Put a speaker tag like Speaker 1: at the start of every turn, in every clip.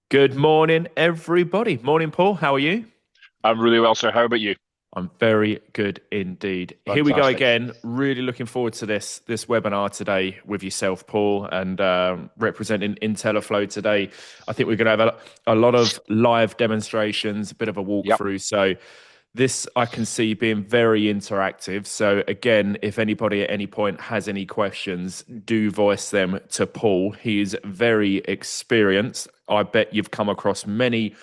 Speaker 1: Good morning, everybody. Morning, Paul. How are you?
Speaker 2: I'm really well, sir. How about you?
Speaker 1: I'm very good indeed. Here we go
Speaker 2: Fantastic.
Speaker 1: again. Really looking forward to this webinar today with yourself, Paul, and representing intelliflo today. I think we're going to have a lot of live demonstrations, a bit of a
Speaker 2: Yep.
Speaker 1: walkthrough. So this I can see being very interactive. So again, if anybody at any point has any questions, do voice them to Paul. He is very experienced. I bet you've come across many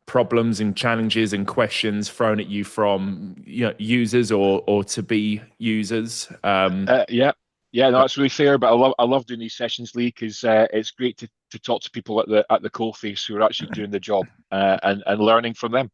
Speaker 1: problems and challenges and questions thrown at you from users or to be users.
Speaker 2: Yeah. Yeah, no,
Speaker 1: But
Speaker 2: that's really fair. But I love doing these sessions, Lee, because it's great to talk to people at the coalface who are actually doing the job and learning from them.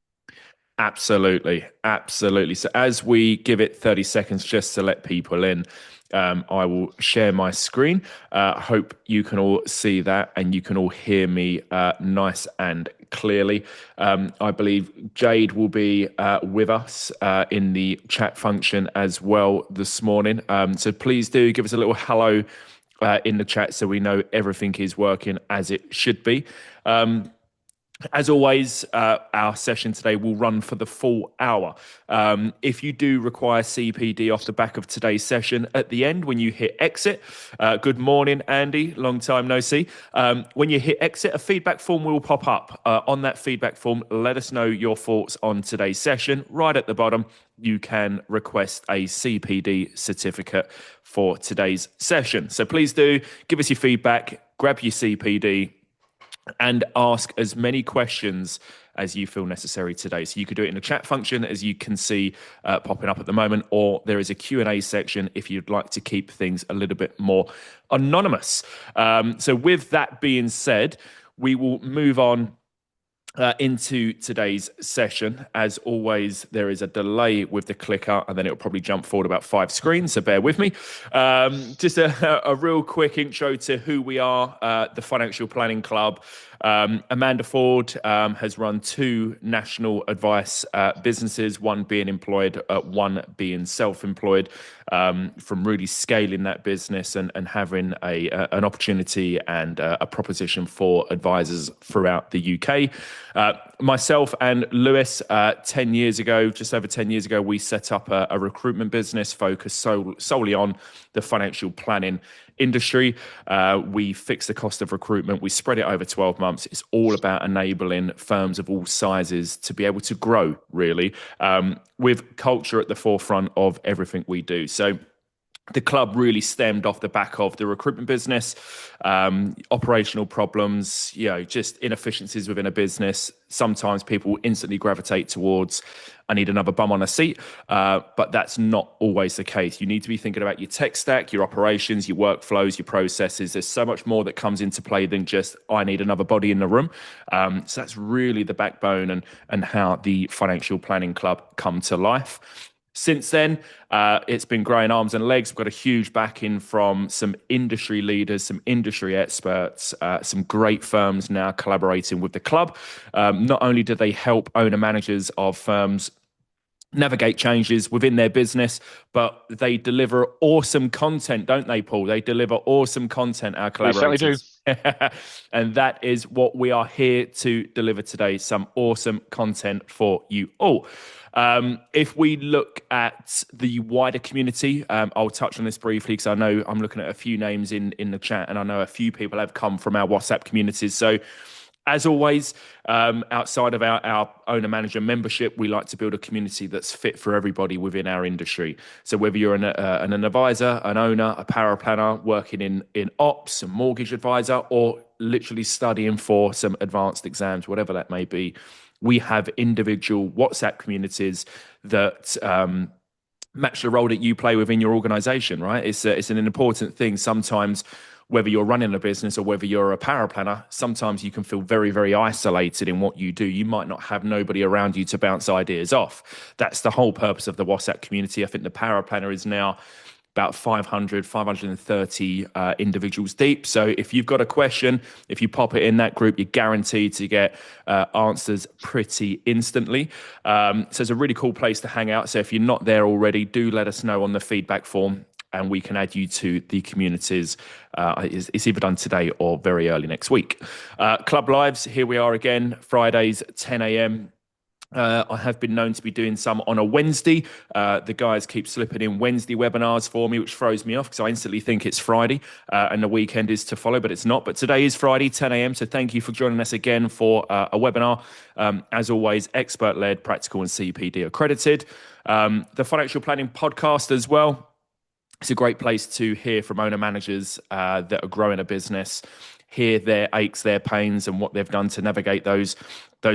Speaker 1: absolutely, absolutely. So as we give it 30 seconds just to let people in, I will share my screen. Hope you can all see that and you can all hear me nice and clearly. I believe Jade will be with us in the chat function as well this morning. So please do give us a little hello in the chat so we know everything is working as it should be. As always, our session today will run for the full hour. If you do require CPD off the back of today's session, at the end, when you hit exit, good morning, Andy, long time no see. When you hit exit, a feedback form will pop up. On that feedback form, let us know your thoughts on today's session. Right at the bottom, you can request a CPD certificate for today's session. So please do give us your feedback, grab your CPD, and ask as many questions as you feel necessary today. So you could do it in the chat function, as you can see popping up at the moment, or there is a Q&A section if you'd like to keep things a little bit more anonymous. So with that being said, we will move on into today's session. As always, there is a delay with the clicker, and then it'll probably jump forward about 5 screens, so bear with me. Just a real quick intro to who we are, the Financial Planning Club. Amanda Ford has run 2 national advice businesses, one being employed, one being self-employed, from really scaling that business and having an opportunity and a proposition for advisors throughout the UK. Myself and Lewis, 10 years ago, just over 10 years ago, we set up a recruitment business focused solely on the financial planning industry. We fix the cost of recruitment. We spread it over 12 months. It's all about enabling firms of all sizes to be able to grow, really, with culture at the forefront of everything we do. So the club really stemmed off the back of the recruitment business, operational problems, just inefficiencies within a business. Sometimes people instantly gravitate towards, I need another bum on a seat, but that's not always the case. You need to be thinking about your tech stack, your operations, your workflows, your processes. There's so much more that comes into play than just, I need another body in the room. So that's really the backbone and how the Financial Planning Club come to life. Since then, it's been growing arms and legs. We've got a huge backing from some industry leaders, some industry experts, some great firms now collaborating with the club. Not only do they help owner managers of firms navigate changes within their business, but they deliver awesome content, don't they, Paul? They deliver awesome content, our
Speaker 2: They certainly do.
Speaker 1: collaborators. And that is what we are here to deliver today, some awesome content for you all. If we look at the wider community, I'll touch on this briefly because I know I'm looking at a few names in the chat, and I know a few people have come from our WhatsApp communities. So as always, outside of our owner manager membership, we like to build a community that's fit for everybody within our industry. So whether you're an advisor, an owner, a power planner, working in ops, a mortgage advisor, or literally studying for some advanced exams, whatever that may be, we have individual WhatsApp communities that match the role that you play within your organization, right? It's an important thing. Sometimes, whether you're running a business or whether you're a power planner, sometimes you can feel very, very isolated in what you do. You might not have nobody around you to bounce ideas off. That's the whole purpose of the WhatsApp community. I think the power planner is now about 500, 530 individuals deep. So if you've got a question, if you pop it in that group, you're guaranteed to get answers pretty instantly. So it's a really cool place to hang out. So if you're not there already, do let us know on the feedback form. and we can add you to the communities. It's either done today or very early next week. Club Lives, here we are again, Fridays, 10 a.m. I have been known to be doing some on a Wednesday. The guys keep slipping in Wednesday webinars for me, which throws me off because I instantly think it's Friday and the weekend is to follow, but it's not. But today is Friday, 10 a.m. So thank you for joining us again for a webinar. As always, expert-led, practical and CPD accredited. The Financial Planning Podcast as well. It's a great place to hear from owner managers that are growing a business, hear their aches, their pains, and what they've done to navigate those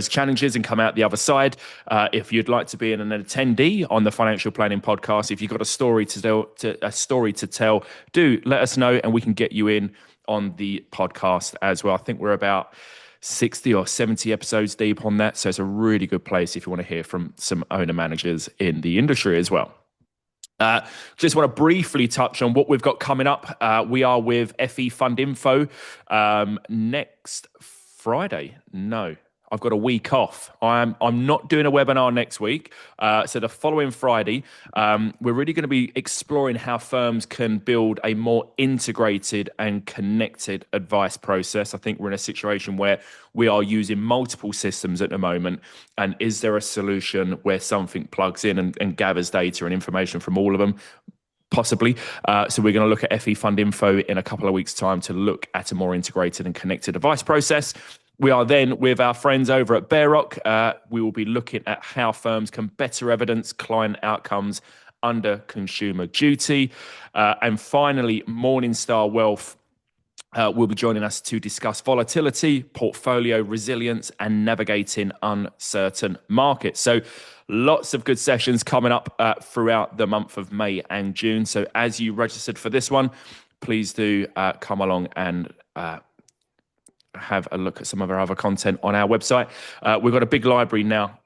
Speaker 1: challenges and come out the other side. If you'd like to be an attendee on the Financial Planning Podcast, if you've got a story to tell, do let us know, and we can get you in on the podcast as well. I think we're about 60 or 70 episodes deep on that, so it's a really good place if you want to hear from some owner managers in the industry as well. Just want to briefly touch on what we've got coming up. We are with FE Fund Info next Friday. No, I've got a week off. I'm not doing a webinar next week. So the following Friday, we're really going to be exploring how firms can build a more integrated and connected advice process. I think we're in a situation where we are using multiple systems at the moment. And is there a solution where something plugs in and gathers data and information from all of them? Possibly. So we're going to look at FE Fund Info in a couple of weeks' time to look at a more integrated and connected advice process. We are then with our friends over at Bear Rock. We will be looking at how firms can better evidence client outcomes under consumer duty. And finally, Morningstar Wealth will be joining us to discuss volatility, portfolio resilience, and navigating uncertain markets. So lots of good sessions coming up throughout the month of May and June. So as you registered for this one, please do come along and have a look at some of our other content on our website. We've got a big library now,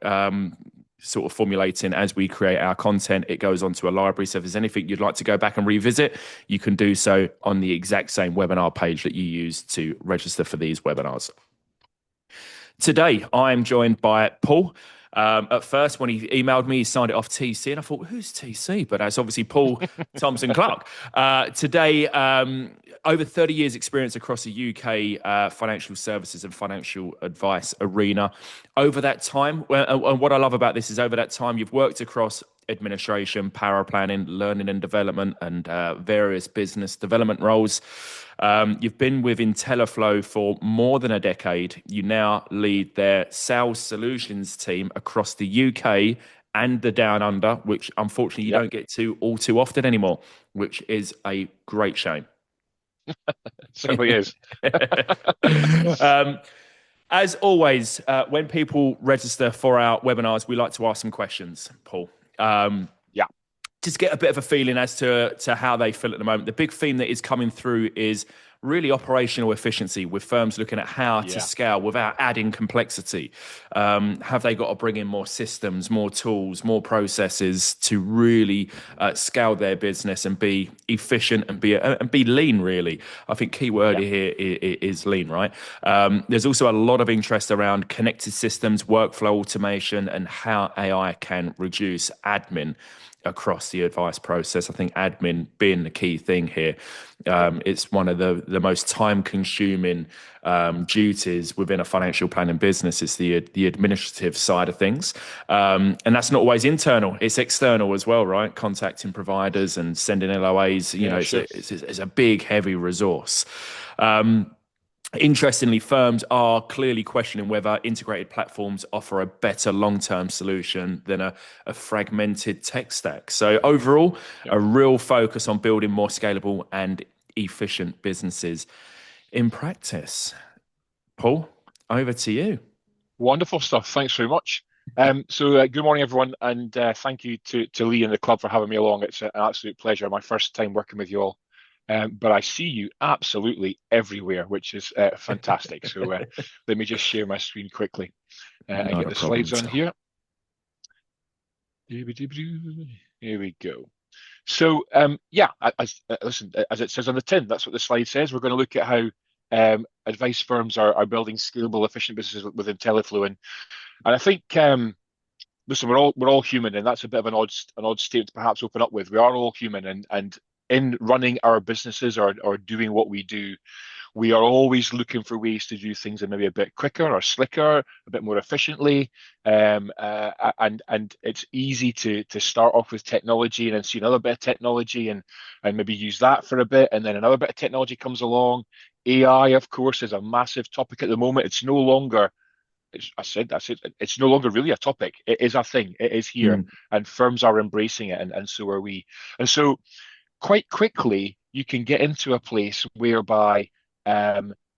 Speaker 1: sort of formulating as we create our content. It goes onto a library. So if there's anything you'd like to go back and revisit, you can do so on the exact same webinar page that you use to register for these webinars. Today, I am joined by Paul. At first, when he emailed me, he signed it off TC, and I thought, who's TC? But that's obviously Paul Thomson-Clark. Today, over 30 years experience across the UK financial services and financial advice arena. Over that time, and what I love about this is over that time, you've worked across administration, power planning, learning and development, and various business development roles. You've been with intelliflo for more than a decade. You now lead their sales solutions team across the UK and the Down Under, which unfortunately you don't get to all too often anymore, which is a great shame.
Speaker 2: Certainly is.
Speaker 1: As always, when people register for our webinars, we like to ask some questions, Paul. Just get a bit of a feeling as to how they feel at the moment. The big theme that is coming through is really operational efficiency, with firms looking at how to scale without adding complexity. Have they got to bring in more systems, more tools, more processes to really scale their business and be efficient and be lean, really? I think key word here is lean, right? There's also a lot of interest around connected systems, workflow automation, and how AI can reduce admin across the advice process. I think admin being the key thing here. It's one of the most time-consuming duties within a financial planning business. It's the administrative side of things, and that's not always internal. It's external as well, right? Contacting providers and sending LOAs. It's a big, heavy resource. Interestingly, firms are clearly questioning whether integrated platforms offer a better long-term solution than a fragmented tech stack. So overall, a real focus on building more scalable and efficient businesses in practice. Paul, over to you.
Speaker 2: Wonderful stuff. Thanks very much. Good morning, everyone, and thank you to Lee and the club for having me along. It's an absolute pleasure. My first time working with you all. But I see you absolutely everywhere, which is fantastic. So let me just share my screen quickly and get the slides on here. Here we go. So listen, as it says on the tin, that's what the slide says. We're going to look at how advice firms are building scalable, efficient businesses with intelliflo, and I think listen, we're all human, and that's a bit of an odd statement to perhaps open up with. We are all human, and in running our businesses or doing what we do, we are always looking for ways to do things that maybe a bit quicker or slicker, a bit more efficiently. And it's easy to start off with technology and then see another bit of technology and maybe use that for a bit, and then another bit of technology comes along. AI, of course, is a massive topic at the moment. It's no longer, it's no longer really a topic. It is a thing. It is here,
Speaker 1: Mm.
Speaker 2: and firms are embracing it, and so are we. And so quite quickly, you can get into a place whereby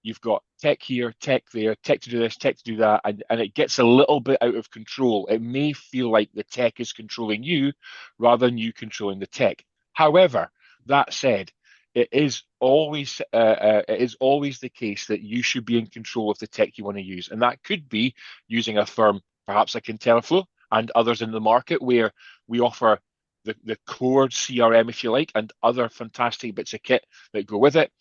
Speaker 2: you've got tech here, tech there, tech to do this, tech to do that, and it gets a little bit out of control. It may feel like the tech is controlling you rather than you controlling the tech. However, that said, it is always the case that you should be in control of the tech you want to use, and that could be using a firm perhaps like intelliflo and others in the market where we offer the core CRM, if you like, and other fantastic bits of kit that go with it,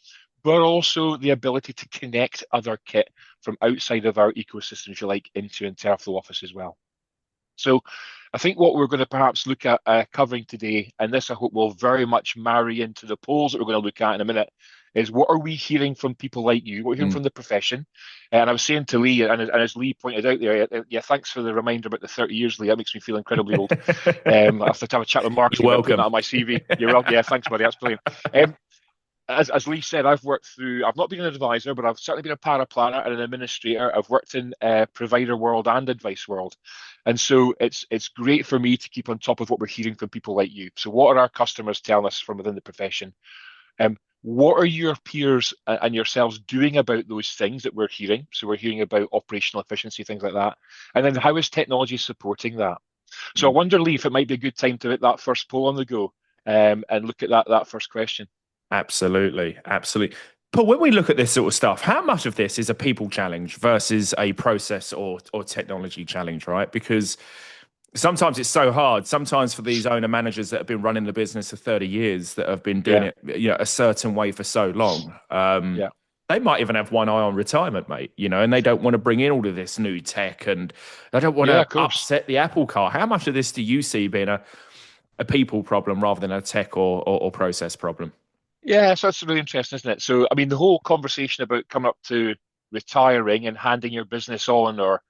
Speaker 2: but also the ability to connect other kit from outside of our ecosystem, if you like, into intelliflo Office as well. So I think what we're going to perhaps look at covering today, and this I hope will very much marry into the polls that we're going to look at in a minute, is what are we hearing from people like you? What are we hearing
Speaker 1: Mm.
Speaker 2: from the profession? And I was saying to Lee, and as Lee pointed out there, yeah, thanks for the reminder about the 30 years, Lee. That makes me feel incredibly old. I have to have a chat with
Speaker 1: You're
Speaker 2: marketing about putting that
Speaker 1: welcome.
Speaker 2: on my CV. You're welcome. Yeah, thanks, buddy. That's brilliant. As Lee said, I've not been an advisor, but I've certainly been a paraplanner and an administrator. I've worked in provider world and advice world. And so it's great for me to keep on top of what we're hearing from people like you. So what are our customers telling us from within the profession? What are your peers and yourselves doing about those things that we're hearing? So we're hearing about operational efficiency, things like that. And then how is technology supporting that? So I
Speaker 1: Mm.
Speaker 2: wonder, Lee, if it might be a good time to hit that first poll on the go and look at that first question.
Speaker 1: Absolutely, absolutely. But when we look at this sort of stuff, how much of this is a people challenge versus a process or technology challenge, right? Because sometimes it's so hard. Sometimes for these owner managers that have been running the business for 30 years, that have been doing
Speaker 2: Yeah,
Speaker 1: it, a certain way for so long,
Speaker 2: yeah,
Speaker 1: they might even have one eye on retirement, mate, and they don't want to bring in all of this new tech and they don't want
Speaker 2: yeah,
Speaker 1: to
Speaker 2: of course.
Speaker 1: upset the apple cart. How much of this do you see being a people problem rather than a tech or process problem?
Speaker 2: Yeah, so that's really interesting, isn't it? So, I mean, the whole conversation about coming up to retiring and handing your business on, or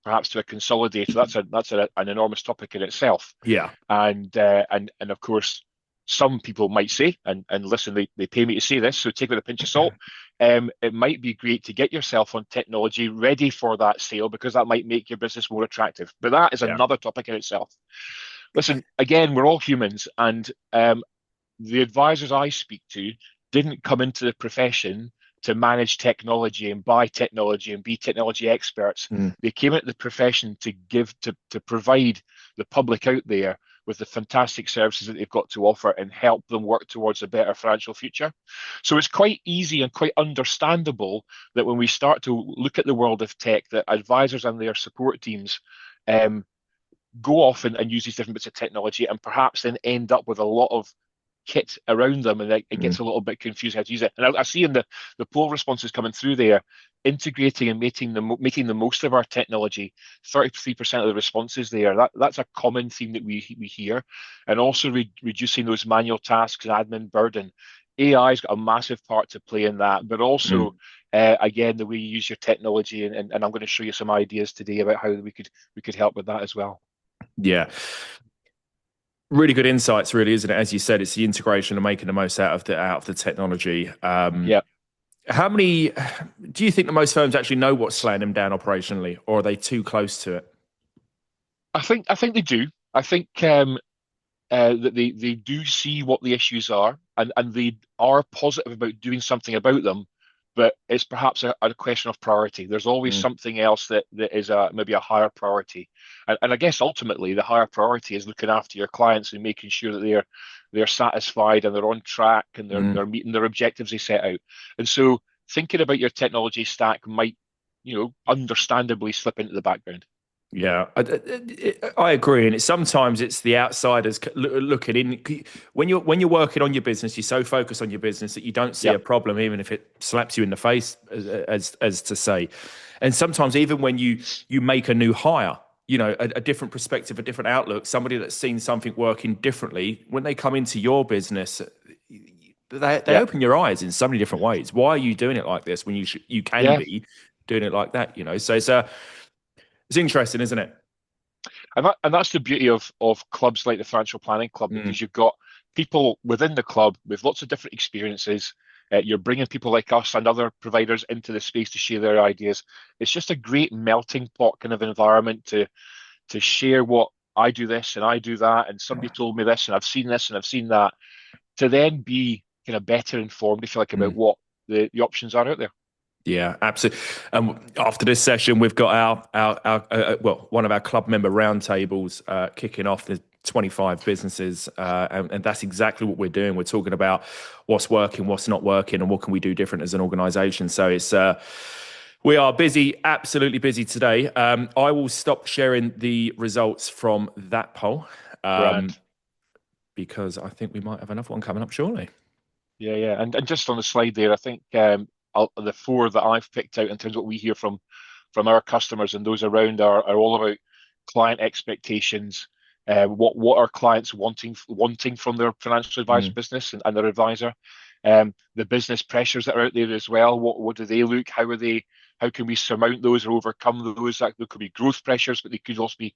Speaker 2: perhaps to a consolidator, an enormous topic in itself.
Speaker 1: Yeah.
Speaker 2: And of course, some people might say, and listen, they pay me to say this, so take it with a pinch of salt. It might be great to get yourself on technology ready for that sale because that might make your business more attractive. But that is
Speaker 1: Yeah.
Speaker 2: another topic in itself. Listen, again, we're all humans, and the advisors I speak to didn't come into the profession to manage technology and buy technology and be technology experts.
Speaker 1: Mm.
Speaker 2: They came into the profession to provide the public out there with the fantastic services that they've got to offer and help them work towards a better financial future. So it's quite easy and quite understandable that when we start to look at the world of tech, that advisors and their support teams go off and use these different bits of technology and perhaps then end up with a lot of kit around them, and it
Speaker 1: Mm.
Speaker 2: gets a little bit confusing how to use it. And I see in the poll responses coming through there, integrating and making the most of our technology. 33% of the responses there. That's a common theme that we hear, and also reducing those manual tasks and admin burden. AI's got a massive part to play in that, but
Speaker 1: Mm.
Speaker 2: also again the way you use your technology, and I'm going to show you some ideas today about how we could help with that as well.
Speaker 1: Yeah. Really good insights, really, isn't it? As you said, it's the integration and making the most out of the technology.
Speaker 2: Yeah.
Speaker 1: How many do you think that most firms actually know what's slowing them down operationally, or are they too close to it?
Speaker 2: I think they do. I think that they do see what the issues are, and they are positive about doing something about them, but it's perhaps a question of priority. There's always
Speaker 1: Mm.
Speaker 2: something else that is maybe a higher priority, and I guess ultimately the higher priority is looking after your clients and making sure that they're satisfied and they're on track and
Speaker 1: Mm.
Speaker 2: they're meeting their objectives they set out. And so thinking about your technology stack might, understandably slip into the background.
Speaker 1: Yeah, I agree, and sometimes it's the outsiders looking in. When you're working on your business, you're so focused on your business that you don't see
Speaker 2: Yeah,
Speaker 1: a problem, even if it slaps you in the face, as to say. And sometimes even when you make a new hire, a different perspective, a different outlook, somebody that's seen something working differently, when they come into your business, they
Speaker 2: Yeah,
Speaker 1: open your eyes in so many different ways. Why are you doing it like this when you can
Speaker 2: yeah.
Speaker 1: be doing it like that? So it's interesting, isn't it?
Speaker 2: And that's the beauty of clubs like the Financial Planning Club,
Speaker 1: Mm,
Speaker 2: because you've got people within the club with lots of different experiences. You're bringing people like us and other providers into the space to share their ideas. It's just a great melting pot kind of environment to share what I do this and I do that, and somebody told me this and I've seen this and I've seen that, to then be kind of better informed, if you like, about
Speaker 1: mm.
Speaker 2: what the options are out there.
Speaker 1: Yeah, absolutely. After this session, we've got well, one of our club member roundtables kicking off. There's 25 businesses, and that's exactly what we're doing. We're talking about what's working, what's not working, and what can we do different as an organisation. So it's we are busy, absolutely busy today. I will stop sharing the results from that poll
Speaker 2: Grand.
Speaker 1: because I think we might have another one coming up shortly.
Speaker 2: Yeah, yeah. And just on the slide there, I think the four that I've picked out in terms of what we hear from our customers and those around are all about client expectations, what are clients wanting from their financial advisor
Speaker 1: Mm,
Speaker 2: business and their advisor, the business pressures that are out there as well. What do they look? How can we surmount those or overcome those? That there could be growth pressures, but they could also be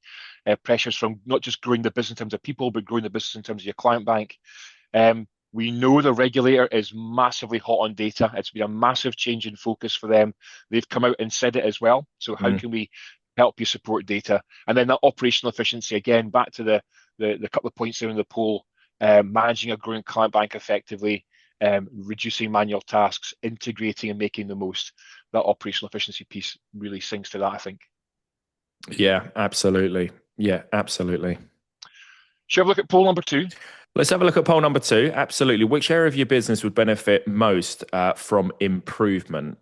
Speaker 2: pressures from not just growing the business in terms of people, but growing the business in terms of your client bank. We know the regulator is massively hot on data. It's been a massive change in focus for them. They've come out and said it as well. So how
Speaker 1: mm.
Speaker 2: can we help you support data? And then that operational efficiency, again, back to the couple of points there in the poll, managing a growing client bank effectively, reducing manual tasks, integrating and making the most. That operational efficiency piece really sings to that, I think.
Speaker 1: Yeah, absolutely. Yeah, absolutely.
Speaker 2: Should we have a look at poll number two?
Speaker 1: Let's have a look at poll number two. Absolutely. Which area of your business would benefit most from improvement?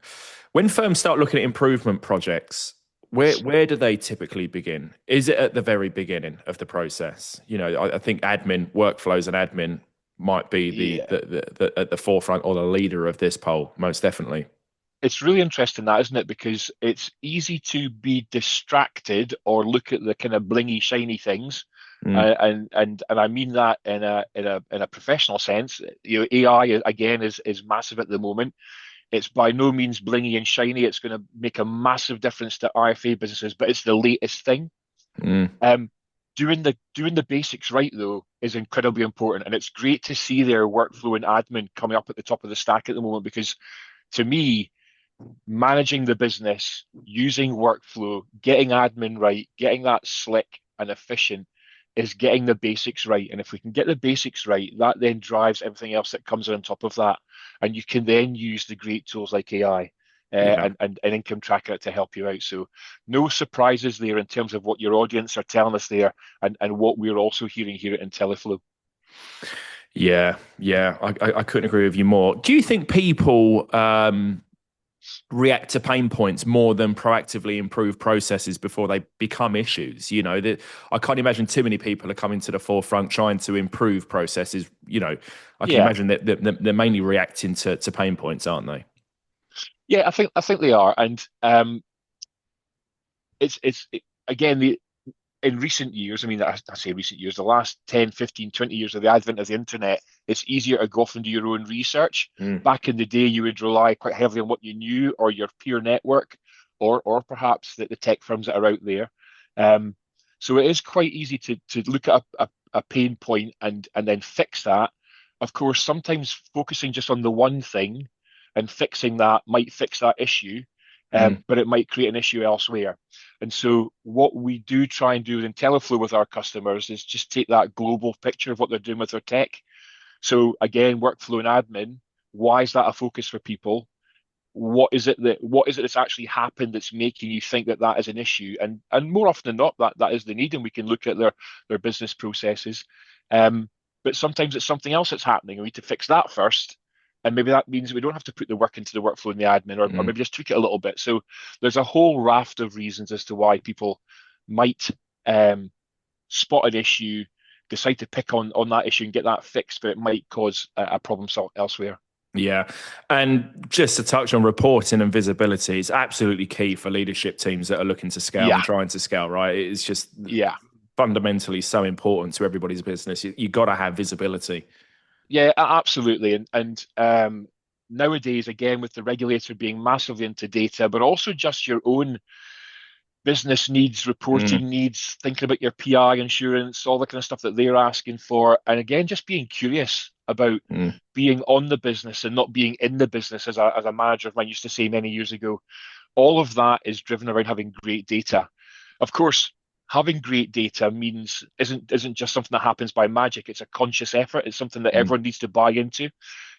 Speaker 1: When firms start looking at improvement projects, where do they typically begin? Is it at the very beginning of the process? I think admin workflows and admin might be
Speaker 2: Yeah.
Speaker 1: the at the forefront or the leader of this poll, most definitely.
Speaker 2: It's really interesting that, isn't it? Because it's easy to be distracted or look at the kind of blingy, shiny things,
Speaker 1: Mm,
Speaker 2: and I mean that in a professional sense. AI again is massive at the moment. It's by no means blingy and shiny. It's going to make a massive difference to IFA businesses, but it's the latest thing.
Speaker 1: mm,
Speaker 2: Um, doing the basics right though is incredibly important, and it's great to see their workflow and admin coming up at the top of the stack at the moment because to me managing the business, using workflow, getting admin right, getting that slick and efficient is getting the basics right. And if we can get the basics right, that then drives everything else that comes on top of that. And you can then use the great tools like AI.
Speaker 1: yeah.
Speaker 2: And income tracker to help you out. So no surprises there in terms of what your audience are telling us there and what we're also hearing here at intelliflo.
Speaker 1: Yeah, yeah, I couldn't agree with you more. Do you think people react to pain points more than proactively improve processes before they become issues? That I can't imagine too many people are coming to the forefront trying to improve processes. I can
Speaker 2: Yeah,
Speaker 1: imagine that they're mainly reacting to pain points, aren't they?
Speaker 2: yeah, I think they are, and again in recent years, I mean, I say recent years, the last 10, 15, 20 years of the advent of the internet, it's easier to go off and do your own research.
Speaker 1: Mm,
Speaker 2: Back in the day, you would rely quite heavily on what you knew or your peer network or perhaps the tech firms that are out there. Um, so it is quite easy to look at a pain point and then fix that. Of course, sometimes focusing just on the one thing and fixing that might fix that issue,
Speaker 1: mm,
Speaker 2: but it might create an issue elsewhere. And so what we do try and do in intelliflo with our customers is just take that global picture of what they're doing with their tech. So again, workflow and admin, why is that a focus for people? What is it that's actually happened that's making you think that that is an issue? And more often than not, that is the need, and we can look at their business processes. Um, but sometimes it's something else that's happening, and we need to fix that first. And maybe that means we don't have to put the work into the workflow and the admin, or
Speaker 1: mm.
Speaker 2: maybe just tweak it a little bit. So there's a whole raft of reasons as to why people might spot an issue, decide to pick on that issue and get that fixed, but it might cause a problem elsewhere.
Speaker 1: Yeah. And just to touch on reporting and visibility, it's absolutely key for leadership teams that are looking to scale
Speaker 2: Yeah,
Speaker 1: and trying to scale, right? It's just
Speaker 2: yeah,
Speaker 1: fundamentally so important to everybody's business. You got to have visibility.
Speaker 2: yeah, absolutely. And nowadays, again, with the regulator being massively into data, but also just your own business needs,
Speaker 1: Mm,
Speaker 2: reporting needs, thinking about your PI insurance, all the kind of stuff that they're asking for. And again, just being curious about
Speaker 1: mm,
Speaker 2: being on the business and not being in the business, as a manager of mine used to say many years ago. All of that is driven around having great data. Of course, having great data means isn't just something that happens by magic. It's a conscious effort. It's something that
Speaker 1: mm.
Speaker 2: everyone needs to buy into.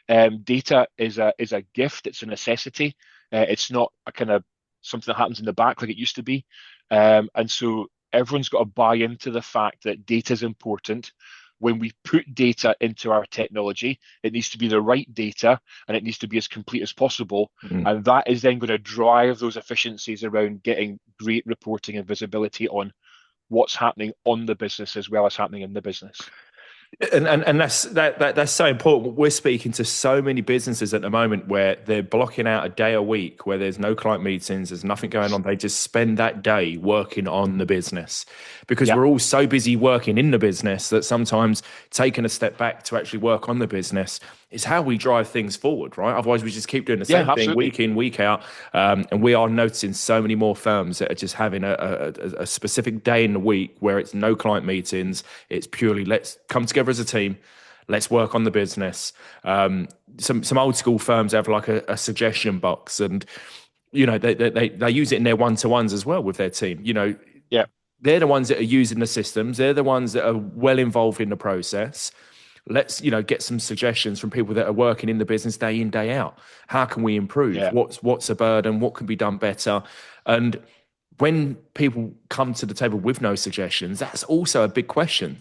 Speaker 2: Data is a gift. It's a necessity. It's not a kind of something that happens in the back like it used to be. And so everyone's got to buy into the fact that data is important. When we put data into our technology, it needs to be the right data and it needs to be as complete as possible.
Speaker 1: Mm.
Speaker 2: And that is then going to drive those efficiencies around getting great reporting and visibility on what's happening on the business as well as happening in the business.
Speaker 1: And that's so important. We're speaking to so many businesses at the moment where they're blocking out a day a week where there's no client meetings, there's nothing going on. They just spend that day working on the business because
Speaker 2: Yeah,
Speaker 1: we're all so busy working in the business that sometimes taking a step back to actually work on the business is how we drive things forward, right? Otherwise, we just keep doing the
Speaker 2: yeah,
Speaker 1: same thing
Speaker 2: absolutely.
Speaker 1: week in, week out. And we are noticing so many more firms that are just having a specific day in the week where it's no client meetings. It's purely let's come together as a team. Let's work on the business. Some old school firms have like a suggestion box, and they use it in their one to ones as well with their team.
Speaker 2: Yeah,
Speaker 1: They're the ones that are using the systems. They're the ones that are well involved in the process. Let's get some suggestions from people that are working in the business day in, day out. How can we improve?
Speaker 2: yeah.
Speaker 1: What's a burden? What can be done better? And when people come to the table with no suggestions, that's also a big question.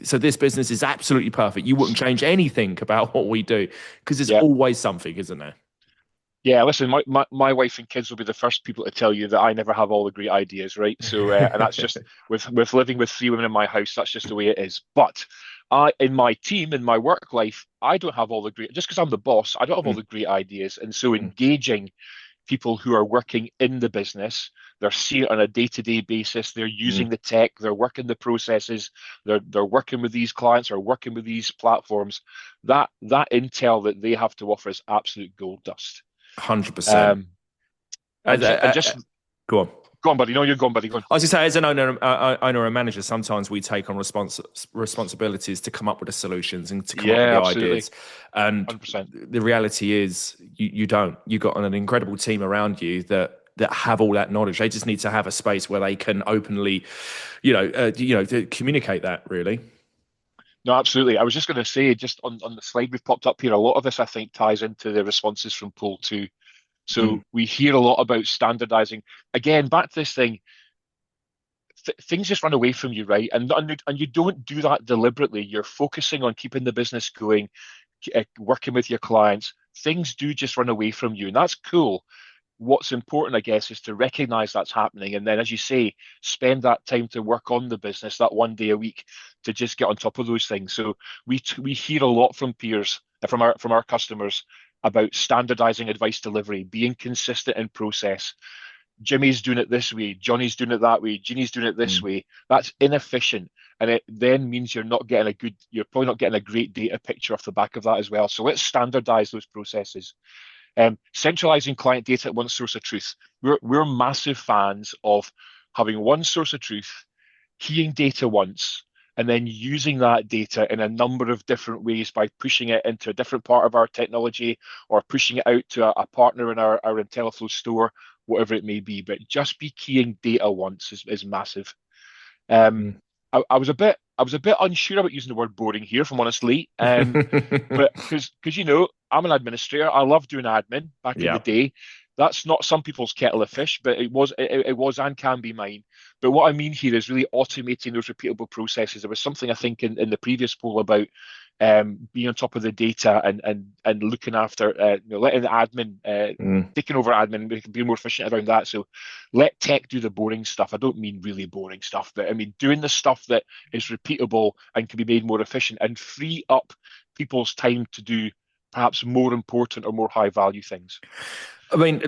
Speaker 1: So this business is absolutely perfect. You wouldn't change anything about what we do because there's
Speaker 2: Yeah.
Speaker 1: always something, isn't there?
Speaker 2: Yeah, listen, my wife and kids will be the first people to tell you that I never have all the great ideas, right? So, and that's just with living with three women in my house, that's just the way it is. But in my team, in my work life, I don't have all the great, just because I'm the boss, I don't have all
Speaker 1: Mm,
Speaker 2: the great ideas. And so
Speaker 1: mm,
Speaker 2: engaging people who are working in the business, they're seeing it on a day-to-day basis, they're using
Speaker 1: mm.
Speaker 2: the tech, they're working the processes, they're working with these clients or working with these platforms. That intel that they have to offer is absolute gold dust.
Speaker 1: 100%.
Speaker 2: Um,
Speaker 1: As,
Speaker 2: and just
Speaker 1: Go on.
Speaker 2: go on, buddy. No, you're gone, buddy. Go on.
Speaker 1: I was just say, as an owner and manager, sometimes we take on responsibilities to come up with the solutions and to come up with
Speaker 2: Yeah,
Speaker 1: the
Speaker 2: absolutely.
Speaker 1: ideas. And
Speaker 2: 100%.
Speaker 1: the reality is, you don't. You got an incredible team around you that have all that knowledge. They just need to have a space where they can openly, to communicate that. Really.
Speaker 2: No, absolutely. I was just going to say, just on the slide we've popped up here, a lot of this I think ties into the responses from poll two.
Speaker 1: Mm,
Speaker 2: So we hear a lot about standardizing. Again, back to this thing, things just run away from you, right? And you don't do that deliberately. You're focusing on keeping the business going, working with your clients. Things do just run away from you, and that's cool. What's important, I guess, is to recognize that's happening. And then, as you say, spend that time to work on the business that one day a week to just get on top of those things. So we hear a lot from peers, from our customers about standardizing advice delivery, being consistent in process. Jimmy's doing it this way, Johnny's doing it that way, Jeannie's doing it this
Speaker 1: mm,
Speaker 2: way. That's inefficient. And it then means you're probably not getting a great data picture off the back of that as well. So let's standardize those processes. Centralizing client data at one source of truth. We're massive fans of having one source of truth, keying data once, and then using that data in a number of different ways by pushing it into a different part of our technology or pushing it out to a partner in our intelliflo store, whatever it may be. But just be keying data once is massive. Um,
Speaker 1: mm.
Speaker 2: I was a bit unsure about using the word boring here, if I'm honestly. But because I'm an administrator, I love doing admin back in the
Speaker 1: Yeah.
Speaker 2: day. That's not some people's kettle of fish, but it was and can be mine. But what I mean here is really automating those repeatable processes. There was something I think in the previous poll about being on top of the data and looking after letting the admin
Speaker 1: Mm.
Speaker 2: taking over admin and being more efficient around that. So let tech do the boring stuff. I don't mean really boring stuff, but I mean doing the stuff that is repeatable and can be made more efficient and free up people's time to do perhaps more important or more high value things.
Speaker 1: I mean,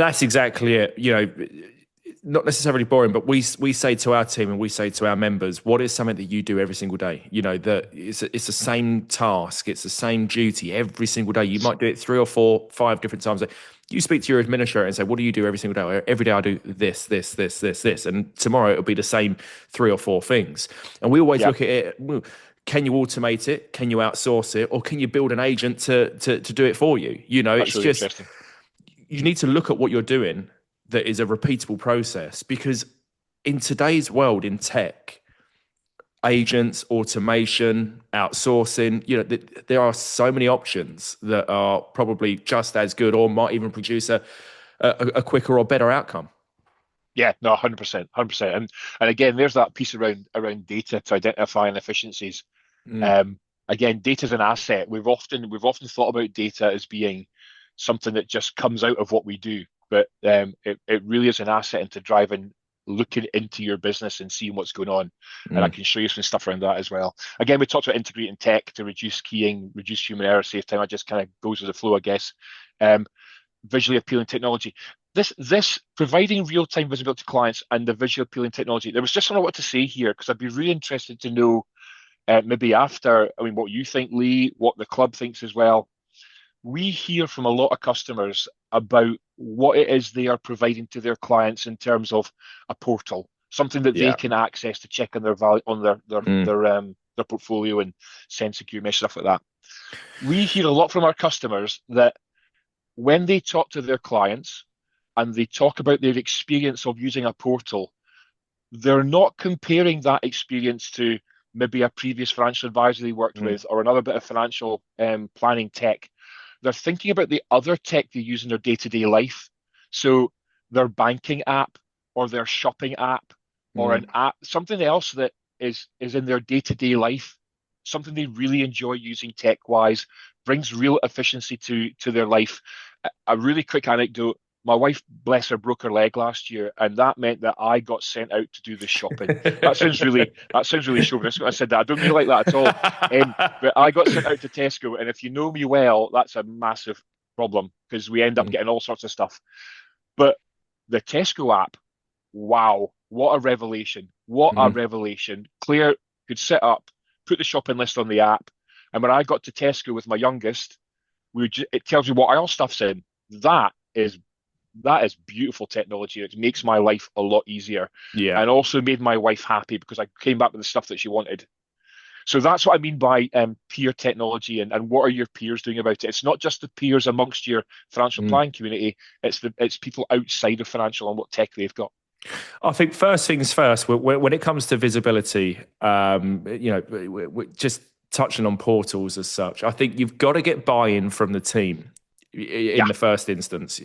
Speaker 1: that's exactly it. Not necessarily boring, but we say to our team and we say to our members, what is something that you do every single day? That it's the same task, it's the same duty every single day. You might do it 3 or 4, 5 different times. You speak to your administrator and say, what do you do every single day? Every day I do this, this, this, this, this. And tomorrow it'll be the same 3 or 4 things. And we always
Speaker 2: Yeah,
Speaker 1: look at it, well, can you automate it? Can you outsource it? Or can you build an agent to do it for you?
Speaker 2: that's
Speaker 1: It's
Speaker 2: really
Speaker 1: just,
Speaker 2: interesting.
Speaker 1: you need to look at what you're doing that is a repeatable process, because in today's world in tech, agents, automation, outsourcing, there are so many options that are probably just as good or might even produce a quicker or better outcome.
Speaker 2: Yeah, no, 100%, 100%. And again, there's that piece around data to identify inefficiencies.
Speaker 1: Mm,
Speaker 2: Um, Again, data is an asset. We've often thought about data as being something that just comes out of what we do, but it really is an asset into driving, looking into your business and seeing what's going on. And I
Speaker 1: mm.
Speaker 2: can show you some stuff around that as well. Again, we talked about integrating tech to reduce keying, reduce human error, save time. I just kind of goes with the flow, I guess. Um, Visually appealing technology. This providing real-time visibility to clients and the visually appealing technology. There was just something I want to say here because I'd be really interested to know maybe after, I mean, what you think, Lee, what the club thinks as well. We hear from a lot of customers about what it is they are providing to their clients in terms of a portal, something that they
Speaker 1: Yeah.
Speaker 2: can access to check on their value on
Speaker 1: Mm.
Speaker 2: their portfolio and send secure message, stuff like that. We hear a lot from our customers that when they talk to their clients and they talk about their experience of using a portal, they're not comparing that experience to maybe a previous financial advisor they worked
Speaker 1: Mm.
Speaker 2: with or another bit of financial planning tech. They're thinking about the other tech they use in their day-to-day life. So their banking app or their shopping app or
Speaker 1: Mm.
Speaker 2: an app, something else that is in their day-to-day life, something they really enjoy using tech-wise, brings real efficiency to their life. A really quick anecdote. My wife, bless her, broke her leg last year, and that meant that I got sent out to do the shopping. That sounds really chauvinistic when I said that. I don't mean like that at all. But I got sent out to Tesco, and if you know me well, that's a massive problem because we end up
Speaker 1: Mm.
Speaker 2: getting all sorts of stuff. But the Tesco app, wow, what a revelation! What a
Speaker 1: Mm.
Speaker 2: revelation! Claire could sit up, put the shopping list on the app, and when I got to Tesco with my youngest, it tells me what aisle stuff's in. That is that is beautiful technology. It makes my life a lot easier
Speaker 1: Yeah.
Speaker 2: and also made my wife happy because I came back with the stuff that she wanted. So that's what I mean by peer technology and what are your peers doing about it? It's not just the peers amongst your financial
Speaker 1: Mm.
Speaker 2: planning community, it's people outside of financial and what tech they've got.
Speaker 1: I think first things first, when it comes to visibility, just touching on portals as such, I think you've got to get buy-in from the team in
Speaker 2: Yeah,
Speaker 1: the first instance.